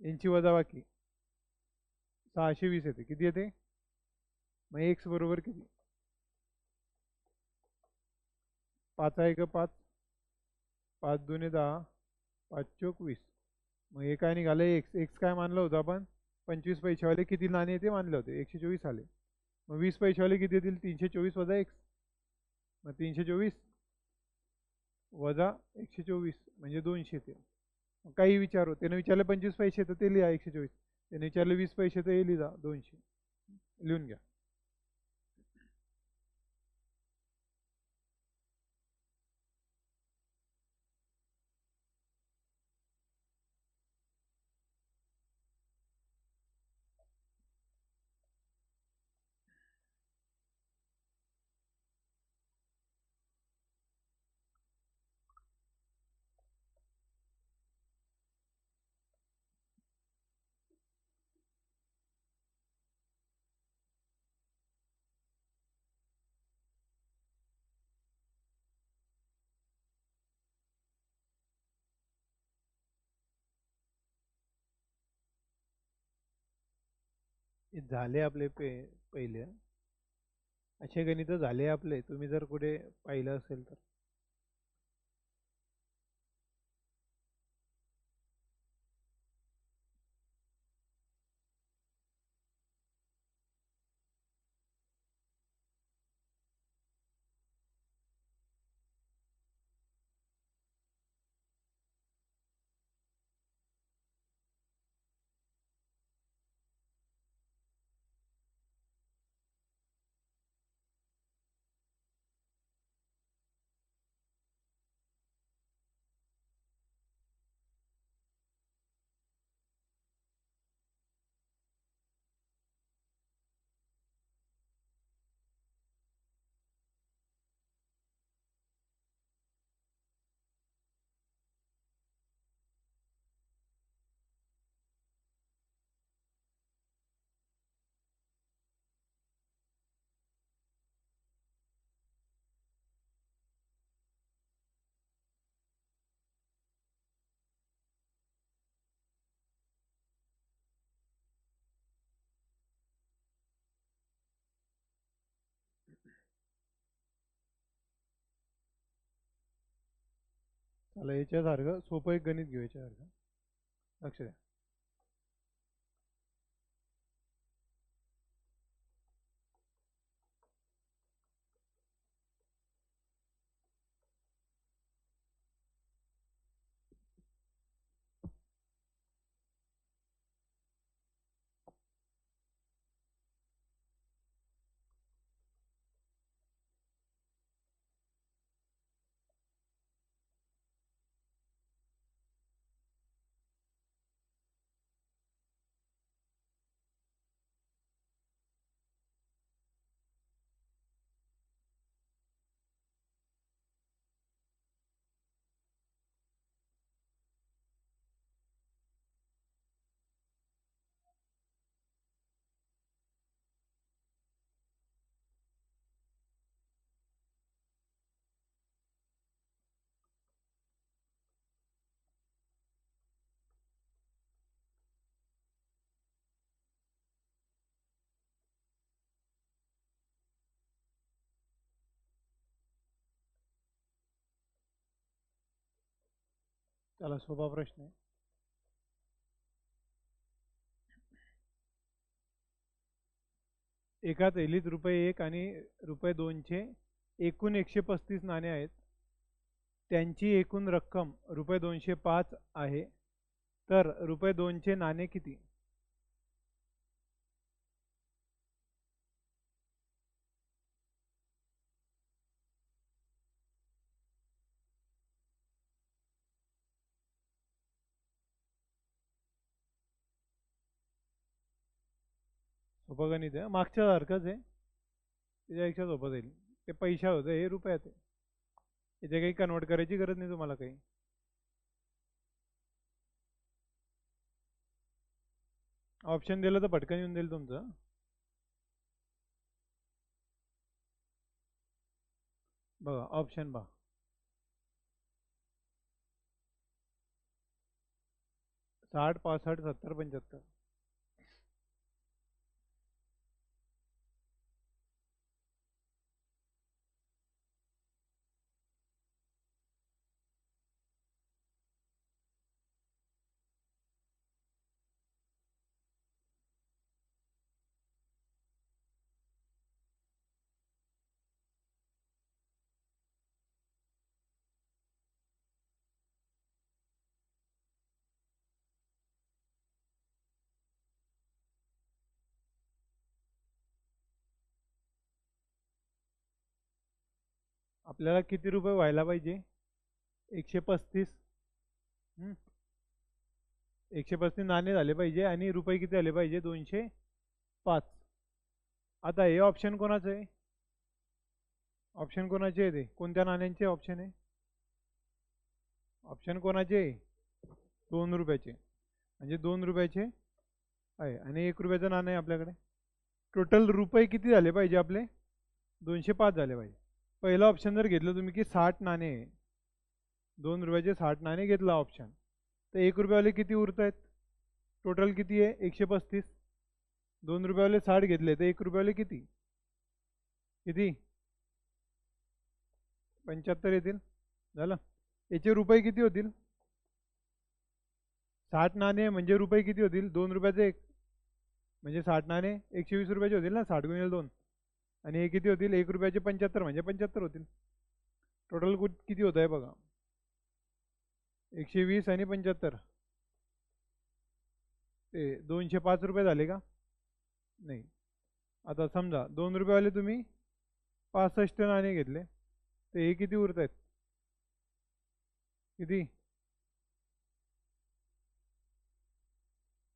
A: यांची वजा बाकी 620 येते. किती येते? मग एक्स बरोबर किती? 5 1 5, 5 2 10, 5 चोक 20. मग हे काय निघालं? एक्स. एक्स काय मानलं होतं आपण? 25 पैशावाले किती नाणे येते मानले होते? 124 आले. मग 20 पैशावाले किती येतील? 324 वजा एक्स. मग 324 वजा 124 म्हणजे 200 येते. काही विचारू. त्याने विचारले 25 पैसे तर ते लिहा 124. त्याने विचारले 20 पैसे तर हे लिहा 200. लिहून घ्या. झाले आपले पहिले. असे गणित झाले आपले. तुम्ही जर कुठे पाहिलं असेल तर. चला याच्यासारखं सोपं एक गणित घेऊ. याच्यासारखं लक्ष द्या. चला सोपा प्रश्न आहे. एका थैलीत ₹1 आणि ₹2चे एकूण 135 नाणे आहेत. त्यांची एकूण रक्कम ₹205 आहे. तर ₹2चे नाणे किती? सोपं गणित आहे, मागच्या सारखंच आहे. त्याच्यापेक्षा सोपं जाईल. ते पैशात होतं, हे रुपयात आहे. इथे काही कन्वर्ट करायची गरज नाही तुम्हाला काही. ऑप्शन दिलं तर पटकन येऊन जाईल तुमचं. बघा ऑप्शन बघा. 60, 65, 70, 75. आपल्याला किती रुपये व्हायला पाहिजे? 135. 135 नाणे झाले पाहिजे आणि रुपये किती झाले पाहिजे? 205. आता हे ऑप्शन कोणाचं आहे? ऑप्शन कोणाचे आहे? ते कोणत्या नाण्यांचे ऑप्शन आहे? ऑप्शन कोणाचे आहे? 2 रुपयाचे. म्हणजे 2 रुपयाचे आहे आणि 1 रुपयाचं नाणं आहे आपल्याकडे. टोटल रुपये किती झाले पाहिजे आपले? 205 झाले पाहिजे. पहिला ऑप्शन जर घेतलं तुम्ही की 60 नाणे, 2 रुपयाचे 60 नाणे घेतला ऑप्शन, तर 1 रुपयावाले किती उरत आहेत? टोटल किती आहे? 135. 2 रुपयावाले 60 घेतले तर 1 रुपयावाले किती किती 75 येतील. झालं. याचे रुपये किती होतील? 60 नाणे म्हणजे रुपये किती होतील? 2 रुपयाचे एक म्हणजे 60 नाणे 120 रुपयाचे होतील ना, 60 गुणिले 2. आणि हे किती होतील? 1 रुपयाचे 75 म्हणजे 75 होतील. टोटल किती होत आहे बघा? 120 आणि 75 ते 205 रुपये झाले का? नाही. आता समजा 2 रुपयावाले तुम्ही 65 नाणे घेतले तर हे किती उरत आहेत? किती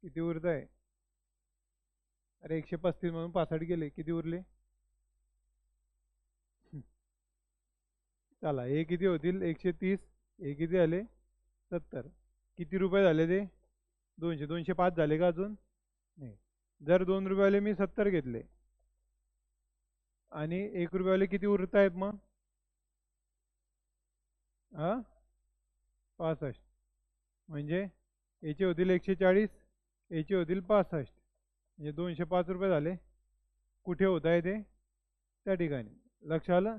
A: किती उरत आहे? अरे 135 म्हणून 65 गेले, किती उरले? चला हे किती होतील? 130. हे किती झाले? 70. किती रुपये झाले ते? 200. 205 झाले का अजून? नाही. जर 2 रुपयावाले मी 70 घेतले आणि 1 रुपयावाले किती उरत आहेत मग? 65. म्हणजे याचे होतील 140, याचे होतील 65. म्हणजे 205 रुपये झाले. कुठे होत आहे ते? त्या ठिकाणी. लक्ष आलं?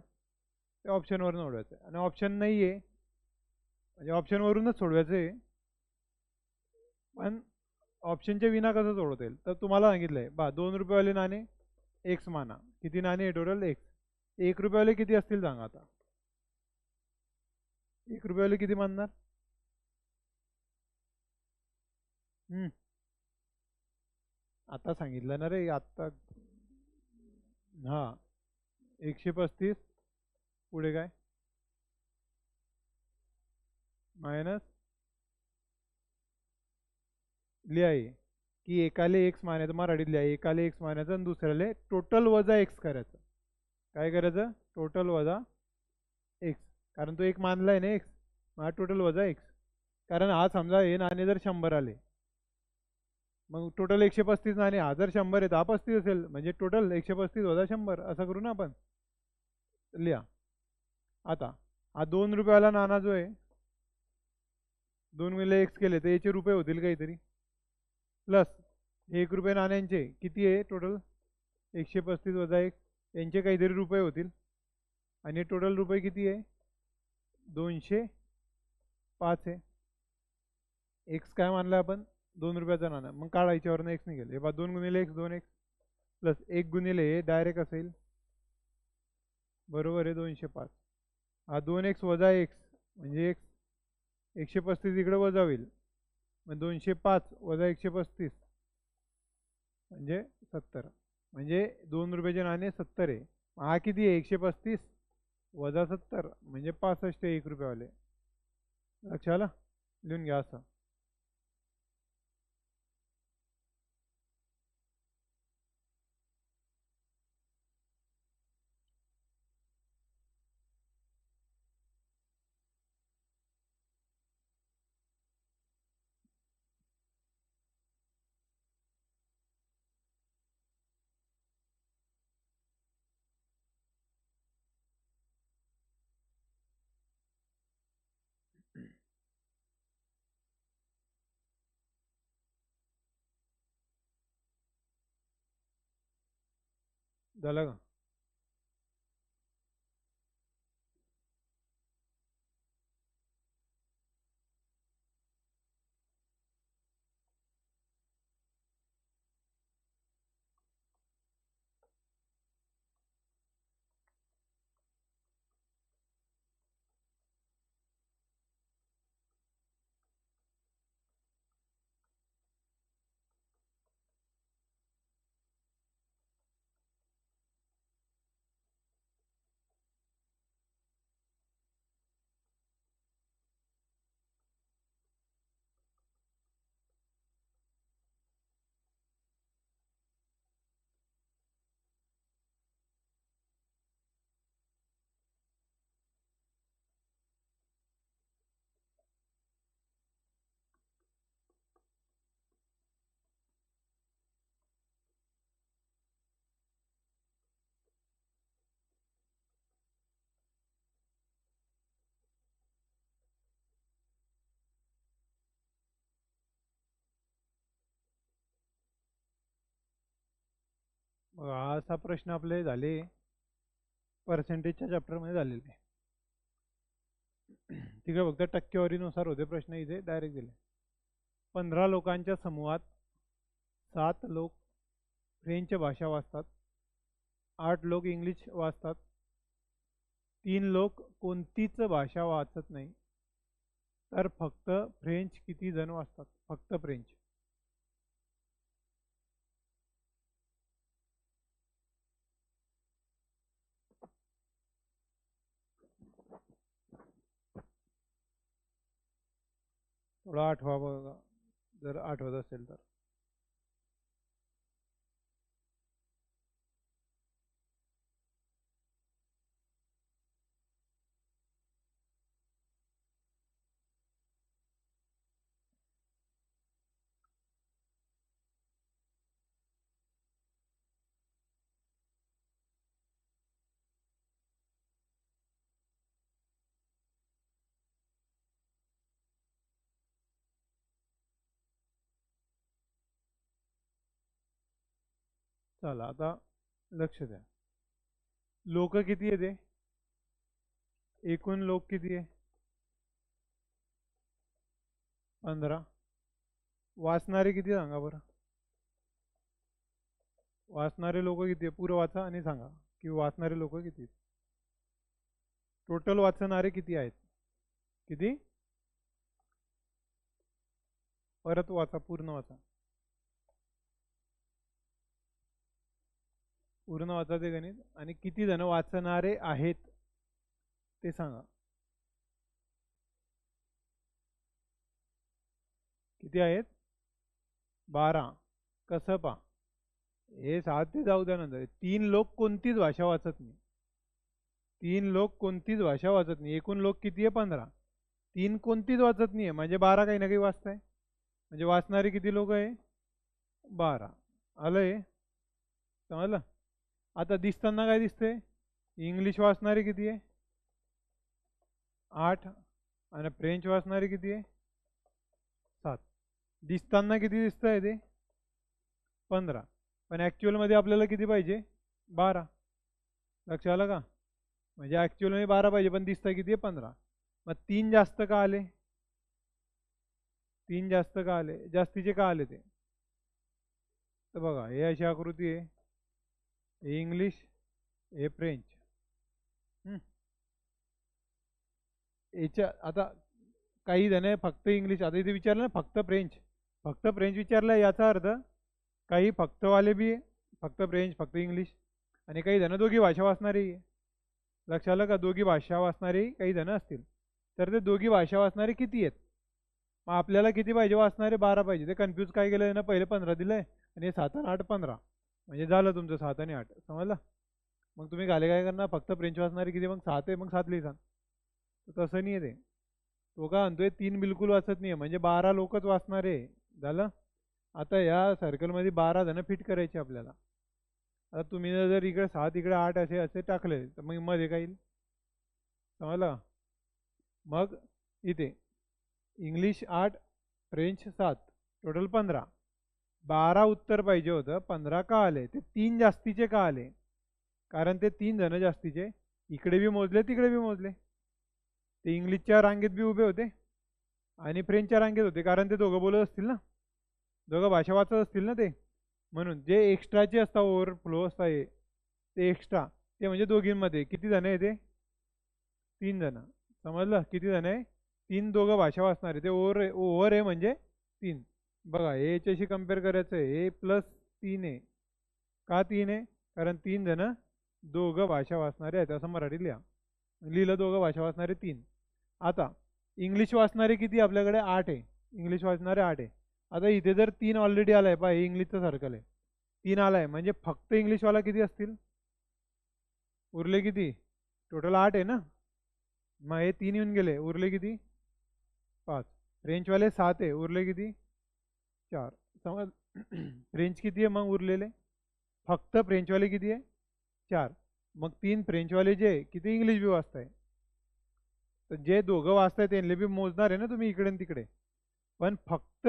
A: ते ऑप्शनवरून सोडवायचं आहे. आणि ऑप्शन नाही आहे म्हणजे ऑप्शनवरूनच सोडवायचं आहे. पण ऑप्शनच्या विना कसं सोडवता येईल? तर तुम्हाला सांगितलं आहे 2 रुपयावाले नाणे एक्स माना. किती नाणे टोटल? एक्स. 1 रुपयावाले किती असतील सांगा आता? 1 रुपयावाले किती मानणार? आता सांगितलं ना रे आत्ता. हां 135 पुढे काय? मायनस लिहाय की एकाले एक्स मानायचं. मराठीत लिहा एकाले एक्स मानायचं आणि दुसऱ्याले टोटल वजा एक्स करायचं. काय करायचं? टोटल वजा एक्स. कारण तो एक मानलाय ना एक्स, मग टोटल वजा एक्स. कारण हा समजा हे नाणे जर 100 आले मग टोटल 135 नाणे. हा जर 100 आहे तर हा 35 असेल म्हणजे टोटल 135 वजा 100 असं करू ना आपण. लिहा. आता हा 2 रुपयाला नाणा जो आहे 2 गुणिले एक्स केले तर याचे रुपये होतील काहीतरी. प्लस 1 रुपये नाण्यांचे किती आहे टोटल? 135 वजा 1 यांचे काहीतरी रुपये होतील. आणि टोटल रुपये किती आहे? 205 आहे. एक्स काय मानला आपण? 2 रुपयाचा नाणा. मग काढा याच्यावरनं एक्स निघेल. हे 2 गुणिले एक्स 2 एक्स. प्लस 1 गुणिले हे डायरेक्ट असेल बरोबर आहे 205. हा 2x वजा x म्हणजे x 135 इकडे वजा होईल. मग 205 वजा 135 म्हणजे 70. म्हणजे 2 रुपयाचे नाणे 70 आहे. हा किती आहे 135 वजा 70 म्हणजे 65 आहे 1 रुपयावाले. लक्षात आलं? लिहून घ्या असं. झालं का? हा असा प्रश्न आपले झाले पर्सेंटेजच्या चॅप्टरमध्ये झालेले. तिकडे फक्त टक्केवारीनुसार होते प्रश्न, इथे डायरेक्ट दिले. 15 लोकांच्या समूहात 7 लोक फ्रेंच भाषा वाचतात, 8 लोक इंग्लिश वाचतात, 3 लोक कोणतीच भाषा वाचत नाही, तर फक्त फ्रेंच किती जण वाचतात? फक्त फ्रेंच. थोडा आठवा बघा जर आठवत असेल तर. चला आता लक्ष द्या. लोक किती येते? एकूण लोक किती आहे? 15. वाचणारे किती सांगा बरं? वाचणारे लोक किती आहे? पुरं वाचा आणि सांगा की वाचणारे लोक किती. टोटल वाचणारे किती आहेत? किती? परत वाचा, पूर्ण वाचा, पूर्ण वाचा ते गणित. आणि किती जण वाचणारे आहेत ते सांगा. किती आहेत? 12. कसं पा? हे 7 ते जाऊ द्या नंतर. 3 लोक कोणतीच भाषा वाचत नाही. 3 लोक कोणतीच भाषा वाचत नाही. एकूण लोक किती आहे? 15. 3 कोणतीच वाचत नाही म्हणजे 12 काही ना काही वाचताय. म्हणजे वाचणारे किती लोक आहे? 12. आलंय? समजलं? आता दिसताना काय दिसतंय? इंग्लिश वाचणारे किती आहे? 8. आणि फ्रेंच वाचणारे किती आहे? 7. दिसताना किती दिसत आहे ते? 15. पण ॲक्च्युअलमध्ये आपल्याला किती पाहिजे? 12. लक्ष आलं का? म्हणजे ॲक्च्युअलमध्ये 12 पाहिजे पण दिसतं किती आहे? 15. मग 3 जास्त का आले? 3 जास्त का आले? जास्तीचे का आले ते? तर बघा हे अशी आकृती आहे. ए इंग्लिश, ए फ्रेंच. हं. याच्या आता काही जण फक्त इंग्लिश, आता इथे विचारलं ना फक्त फ्रेंच, फक्त फ्रेंच विचारलं याचा अर्थ काही फक्तवाले बी आहे, फक्त फ्रेंच फक्त इंग्लिश, आणि काही जण दोघी भाषा वाचणारे आहे. लक्ष आलं का? दोघी भाषा वाचणारे काही जण असतील. तर ते दोघी भाषा वाचणारे किती आहेत? मग आपल्याला किती पाहिजे वाचणारे? 12 पाहिजे. ते कन्फ्यूज काय केलं ना, पहिले 15 दिलंय आणि 7 आणि 8 15, म्हणजे झालं तुमचं 7 आणि 8. समजलं? मग तुम्ही काय करणार? फक्त फ्रेंच वाचणारे किती? मग 7 आहे, मग 7 लिहिसा. तसं नाही आहे ते. तो काय म्हणतोय 3 बिलकुल वाचत नाही, म्हणजे 12 लोकच वाचणारे. झालं? आता या सर्कलमध्ये 12 जण फिट करायचे आपल्याला. आता तुम्ही जर इकडे 7 इकडे 8 असे असे टाकले तर मग मध्ये काय येईल? समजलं? मग इथे इंग्लिश 8, फ्रेंच 7, टोटल 15. 12 उत्तर पाहिजे होतं, 15 का आले? ते 3 जास्तीचे का आले? कारण ते 3 जण जास्तीचे इकडे बी मोजले तिकडे बी मोजले. ते इंग्लिशच्या रांगेत बी उभे होते आणि फ्रेंचच्या रांगेत होते, कारण ते दोघं बोलत असतील ना, दोघं भाषा वाचत असतील ना ते. म्हणून जे एक्स्ट्राचे असतात, ओव्हरफ्लो असतात ते एक्स्ट्रा, ते म्हणजे दोघींमध्ये किती जण आहे ते? 3 जण. समजलं? किती जण आहे? 3. दोघं भाषा वाचणारे ते ओव्हर आहे म्हणजे 3. बघा हे याच्याशी कम्पेअर करायचं आहे, हे +3 आहे. का 3 आहे? कारण 3 जण दोघं भाषा वाचणारे आहेत, असं मराठीत लिहा. लिहिलं दोघं भाषा वाचणारे 3. आता इंग्लिश वाचणारे किती? आपल्याकडे 8 आहे. इंग्लिश वाचणारे 8 आहे. आता इथे जर 3 ऑलरेडी आलाय, पहा हे इंग्लिशचं सर्कल आहे, 3 आलाय म्हणजे फक्त इंग्लिशवाला किती असतील? उरले किती? टोटल 8 आहे ना. मग हे 3 येऊन गेले, उरले किती? 5. फ्रेंचवाले 7 आहे, उरले किती? 4. समज फ्रेंच किती आहे मग उरलेले? फक्त फ्रेंचवाले किती आहे? 4. मग 3 फ्रेंचवाले जे किती इंग्लिश बी वाचताय, तर जे दोघं वाचताय त्यांना बी मोजणार आहे ना तुम्ही इकडे आणि तिकडे. पण फक्त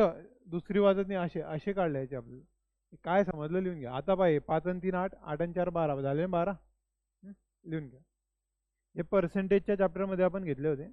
A: दुसरी वाजत नाही असे असे काढले याचे आपल्याला. काय समजलं? लिहून घ्या. आता पाहिजे 5 आणि 3 8, 8 आणि 4 12 झाले 12. लिहून घ्या. हे पर्सेंटेजच्या चॅप्टरमध्ये आपण घेतले होते.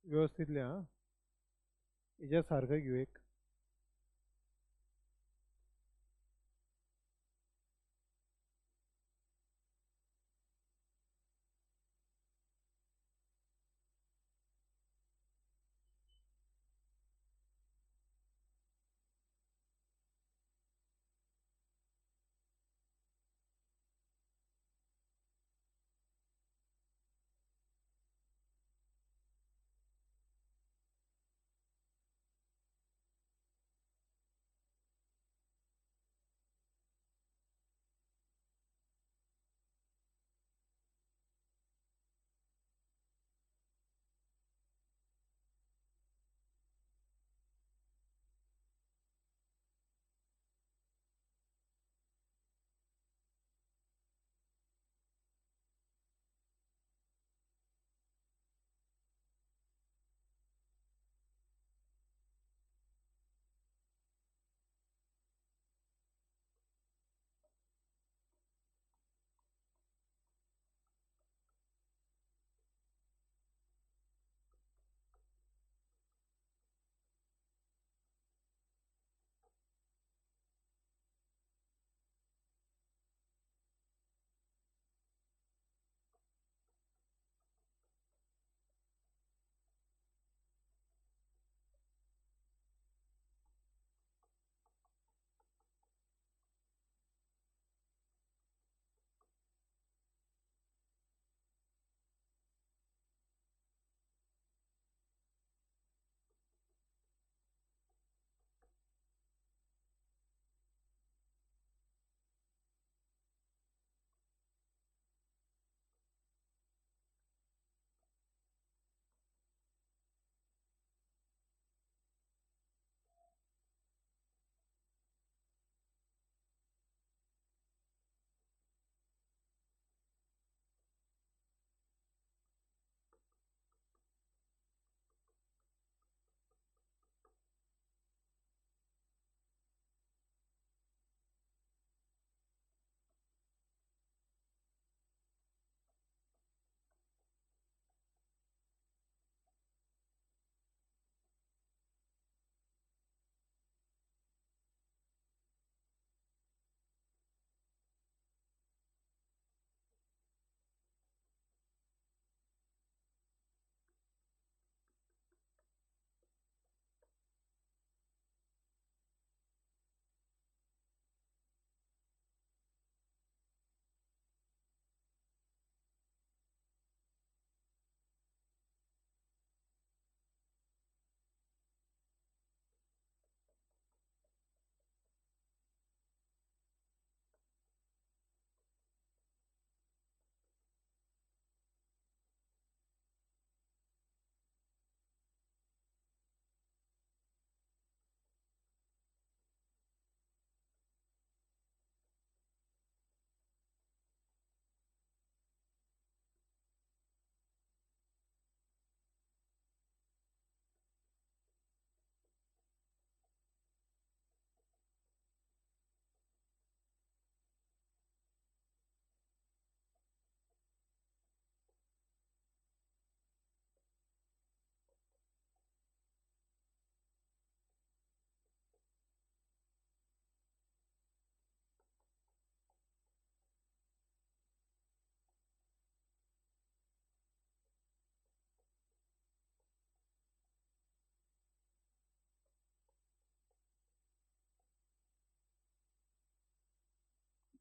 A: व्यवस्थित लिहा. याच्यासारखं घेऊ एक.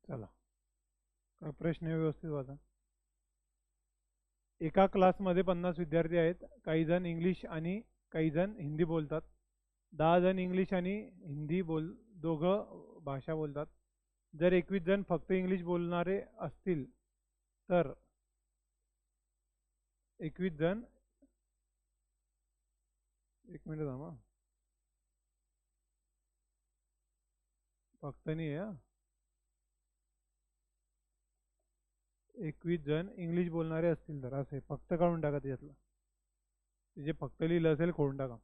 A: चला, काय प्रश्न आहे व्यवस्थित वाचा. एका क्लासमध्ये 50 विद्यार्थी आहेत. काही जण इंग्लिश आणि काही जण हिंदी बोलतात. 10 जण इंग्लिश आणि हिंदी दोघं भाषा बोलतात. जर 21 जण फक्त इंग्लिश बोलणारे असतील तर 21 जण, एक मिनिट थांबा, फक्त नाही आहे हा. 21 जण इंग्लिश बोलणारे असतील तर असे फक्त काढून टाका त्याच्यातलं. जे फक्त लिहिलं असेल खोडून टाका.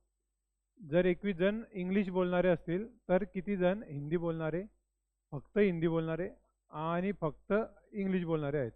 A: जर 21 जण इंग्लिश बोलणारे असतील तर किती जण हिंदी बोलणारे, फक्त हिंदी बोलणारे आणि फक्त इंग्लिश बोलणारे आहेत?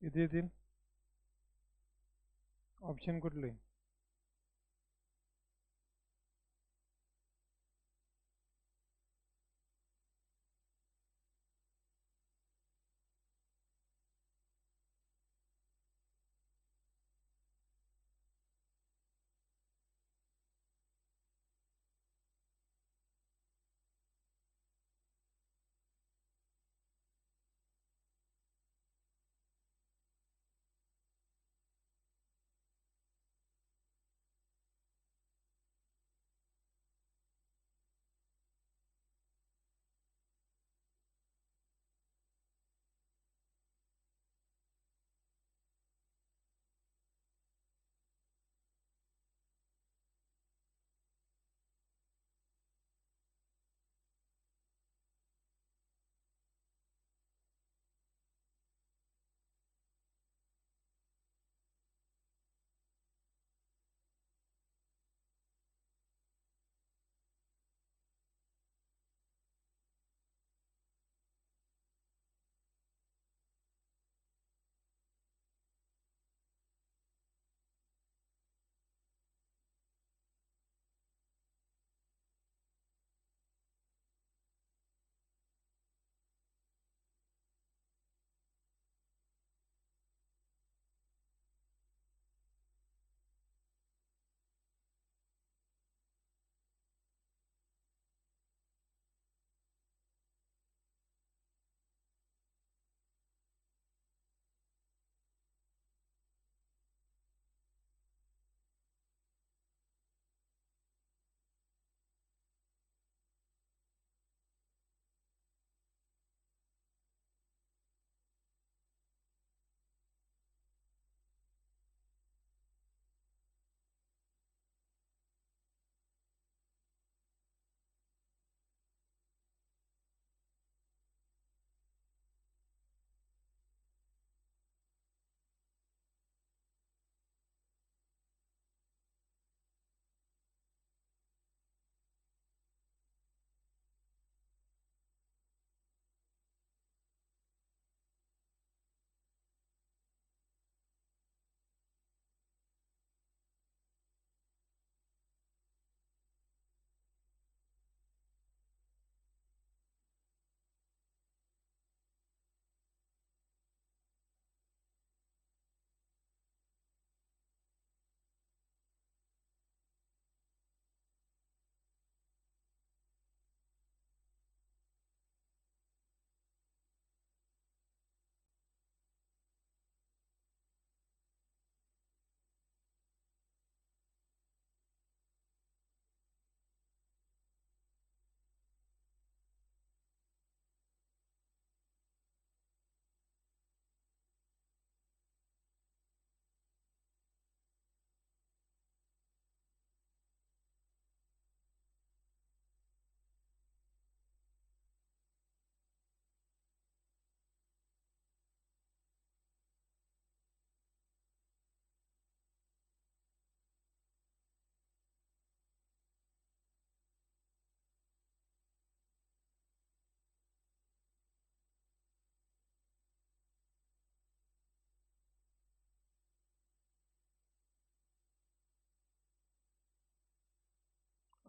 A: किती येतील? ऑप्शन कुठले?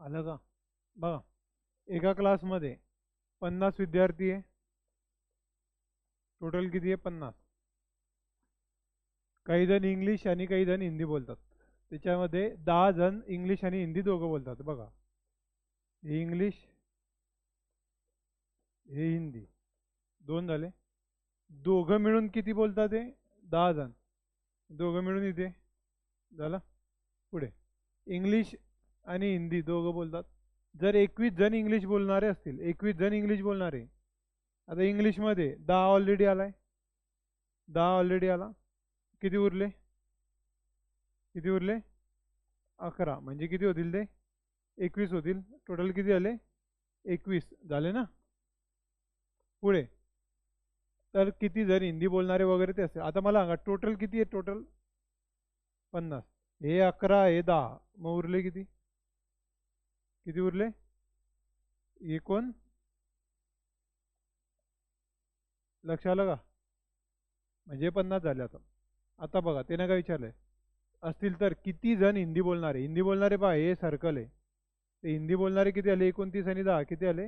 A: आलं का? बघा, एका क्लासमध्ये 50 विद्यार्थी आहे. टोटल किती आहे? 50. काही जण इंग्लिश आणि काही जण हिंदी बोलतात. त्याच्यामध्ये 10 जण इंग्लिश आणि हिंदी दोघं बोलतात. बघा, हे इंग्लिश, हे हिंदी, दोन झाले. दोघं मिळून किती बोलतात? ते 10 जण दोघं मिळून इथे झालं. पुढे इंग्लिश आणि हिंदी दोघं बोलतात. जर 21 जण इंग्लिश बोलणारे असतील, 21 जण इंग्लिश बोलणारे, आता इंग्लिशमध्ये 10 ऑलरेडी आलाय, 10 ऑलरेडी आला. किती उरले? किती उरले? 11. म्हणजे किती होतील ते? 21 होतील. टोटल किती झाले? 21 झाले ना. पुढे तर किती जर हिंदी बोलणारे वगैरे ते असेल. आता मला सांगा टोटल किती आहे? टोटल 50. हे 11, हे 10, मग उरले किती? किती उरले? एकूण लक्ष आलं का? म्हणजे 50 झाले. आता आता बघा, त्यानं काय विचारलंय? असतील तर किती जण हिंदी बोलणारे? हिंदी बोलणारे पहा, हे सर्कल आहे. ते हिंदी बोलणारे किती आले? 29 आणि 10 किती आले?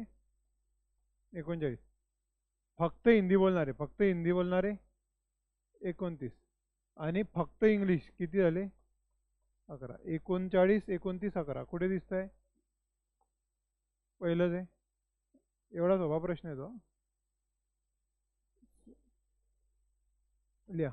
A: 39. फक्त हिंदी बोलणारे, फक्त हिंदी बोलणारे 29. आणि फक्त इंग्लिश किती झाले? 11. 39, 29, 11 कुठे दिसत आहे? पहिलंच आहे. एवढा सोपा प्रश्न आहे तो. लिहा.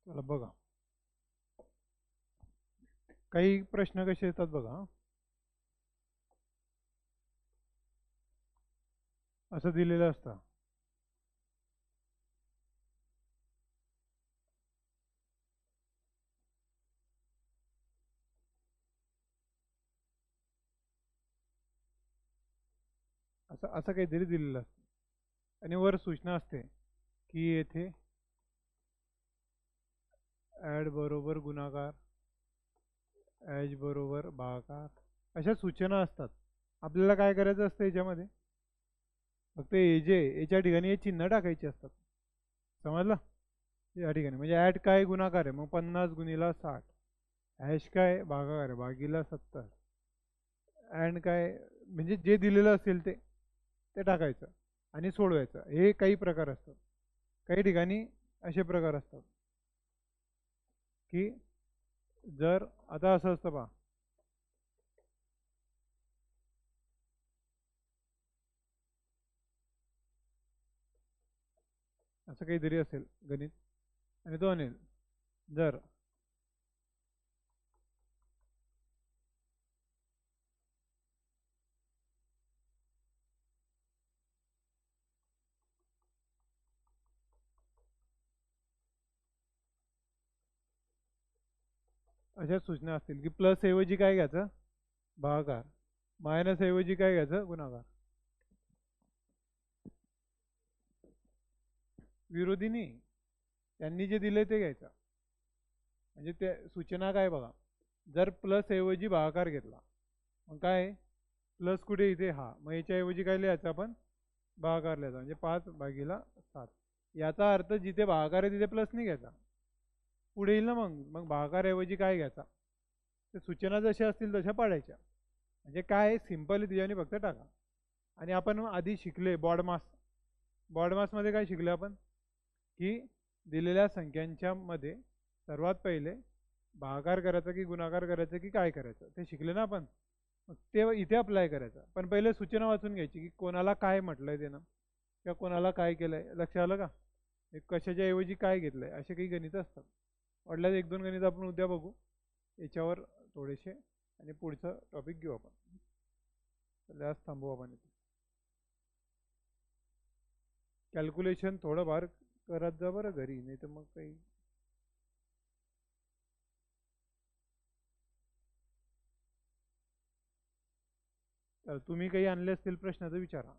A: चला बघा, काही प्रश्न कसे येतात बघा. असं दिलेलं असतं. असं असं काहीतरी दिलेलं असतं आणि वर सूचना असते की येथे ॲड बरोबर गुणाकार, ॲज बरोबर भागाकार, अशा सूचना असतात. आपल्याला काय करायचं असतं याच्यामध्ये? फक्त हे जे याच्या ठिकाणी हे चिन्ह टाकायचे असतात. समजलं? या ठिकाणी म्हणजे ॲट काय गुणाकार आहे, मग 50 गुणिला 60. हॅश काय भागाकार आहे, भागीला 70. अँड काय म्हणजे जे दिलेलं असेल ते ते टाकायचं आणि सोडवायचं. हे काही प्रकार असतात. काही ठिकाणी असे प्रकार असतात की जर आता असं असतं पहा, असं काहीतरी असेल गणित आणि तो अनिल जर अशा सूचना असतील की प्लस ऐवजी काय घ्यायचं, भागाकार, मायनस ऐवजी काय घ्यायचं, गुणाकार. विरोधी नाही, त्यांनी जे दिले ते घ्यायचं. म्हणजे ते सूचना काय बघा, जर प्लस ऐवजी भागाकार घेतला मग काय प्लस कुठे इथे हा, मग याच्याऐवजी काय लिहायचं आपण, भागाकार लिहायचा, म्हणजे 5/7. याचा अर्थ जिथे भागाकार आहे तिथे प्लस नाही घ्यायचा, पुढे येईल ना. मग भागाकार ऐवजी काय घ्यायचा, ते सूचना जशा असतील तशा पाडायच्या. म्हणजे काय सिंपल तिच्याने फक्त टाका. आणि आपण आधी शिकले बॉडमासमध्ये काय शिकले आपण, की दिलेल्या संख्यांच्या मध्ये सर्वात पहिले भागाकार करायचा की गुणाकार करायचा की काय करायचं ते शिकले ना आपण. मग ते इथे अप्लाय करायचं. पण पहिले सूचना वाचून घ्यायची की कोणाला काय म्हटलंय त्यानं किंवा कोणाला काय केलंय, लक्ष आलं का. कशाच्या ऐवजी काय घेतलंय, असे काही गणित असतात. वाटल्यास 1-2 गणित आपण उद्या बघू याच्यावर थोडेसे, आणि पुढचं टॉपिक घेऊ आपण. तर आज थांबू आपण इथे. कॅल्क्युलेशन थोडंफार करत जा बरं घरी, नाही तर मग काही. तर तुम्ही काही आणले असतील प्रश्न तर विचारा.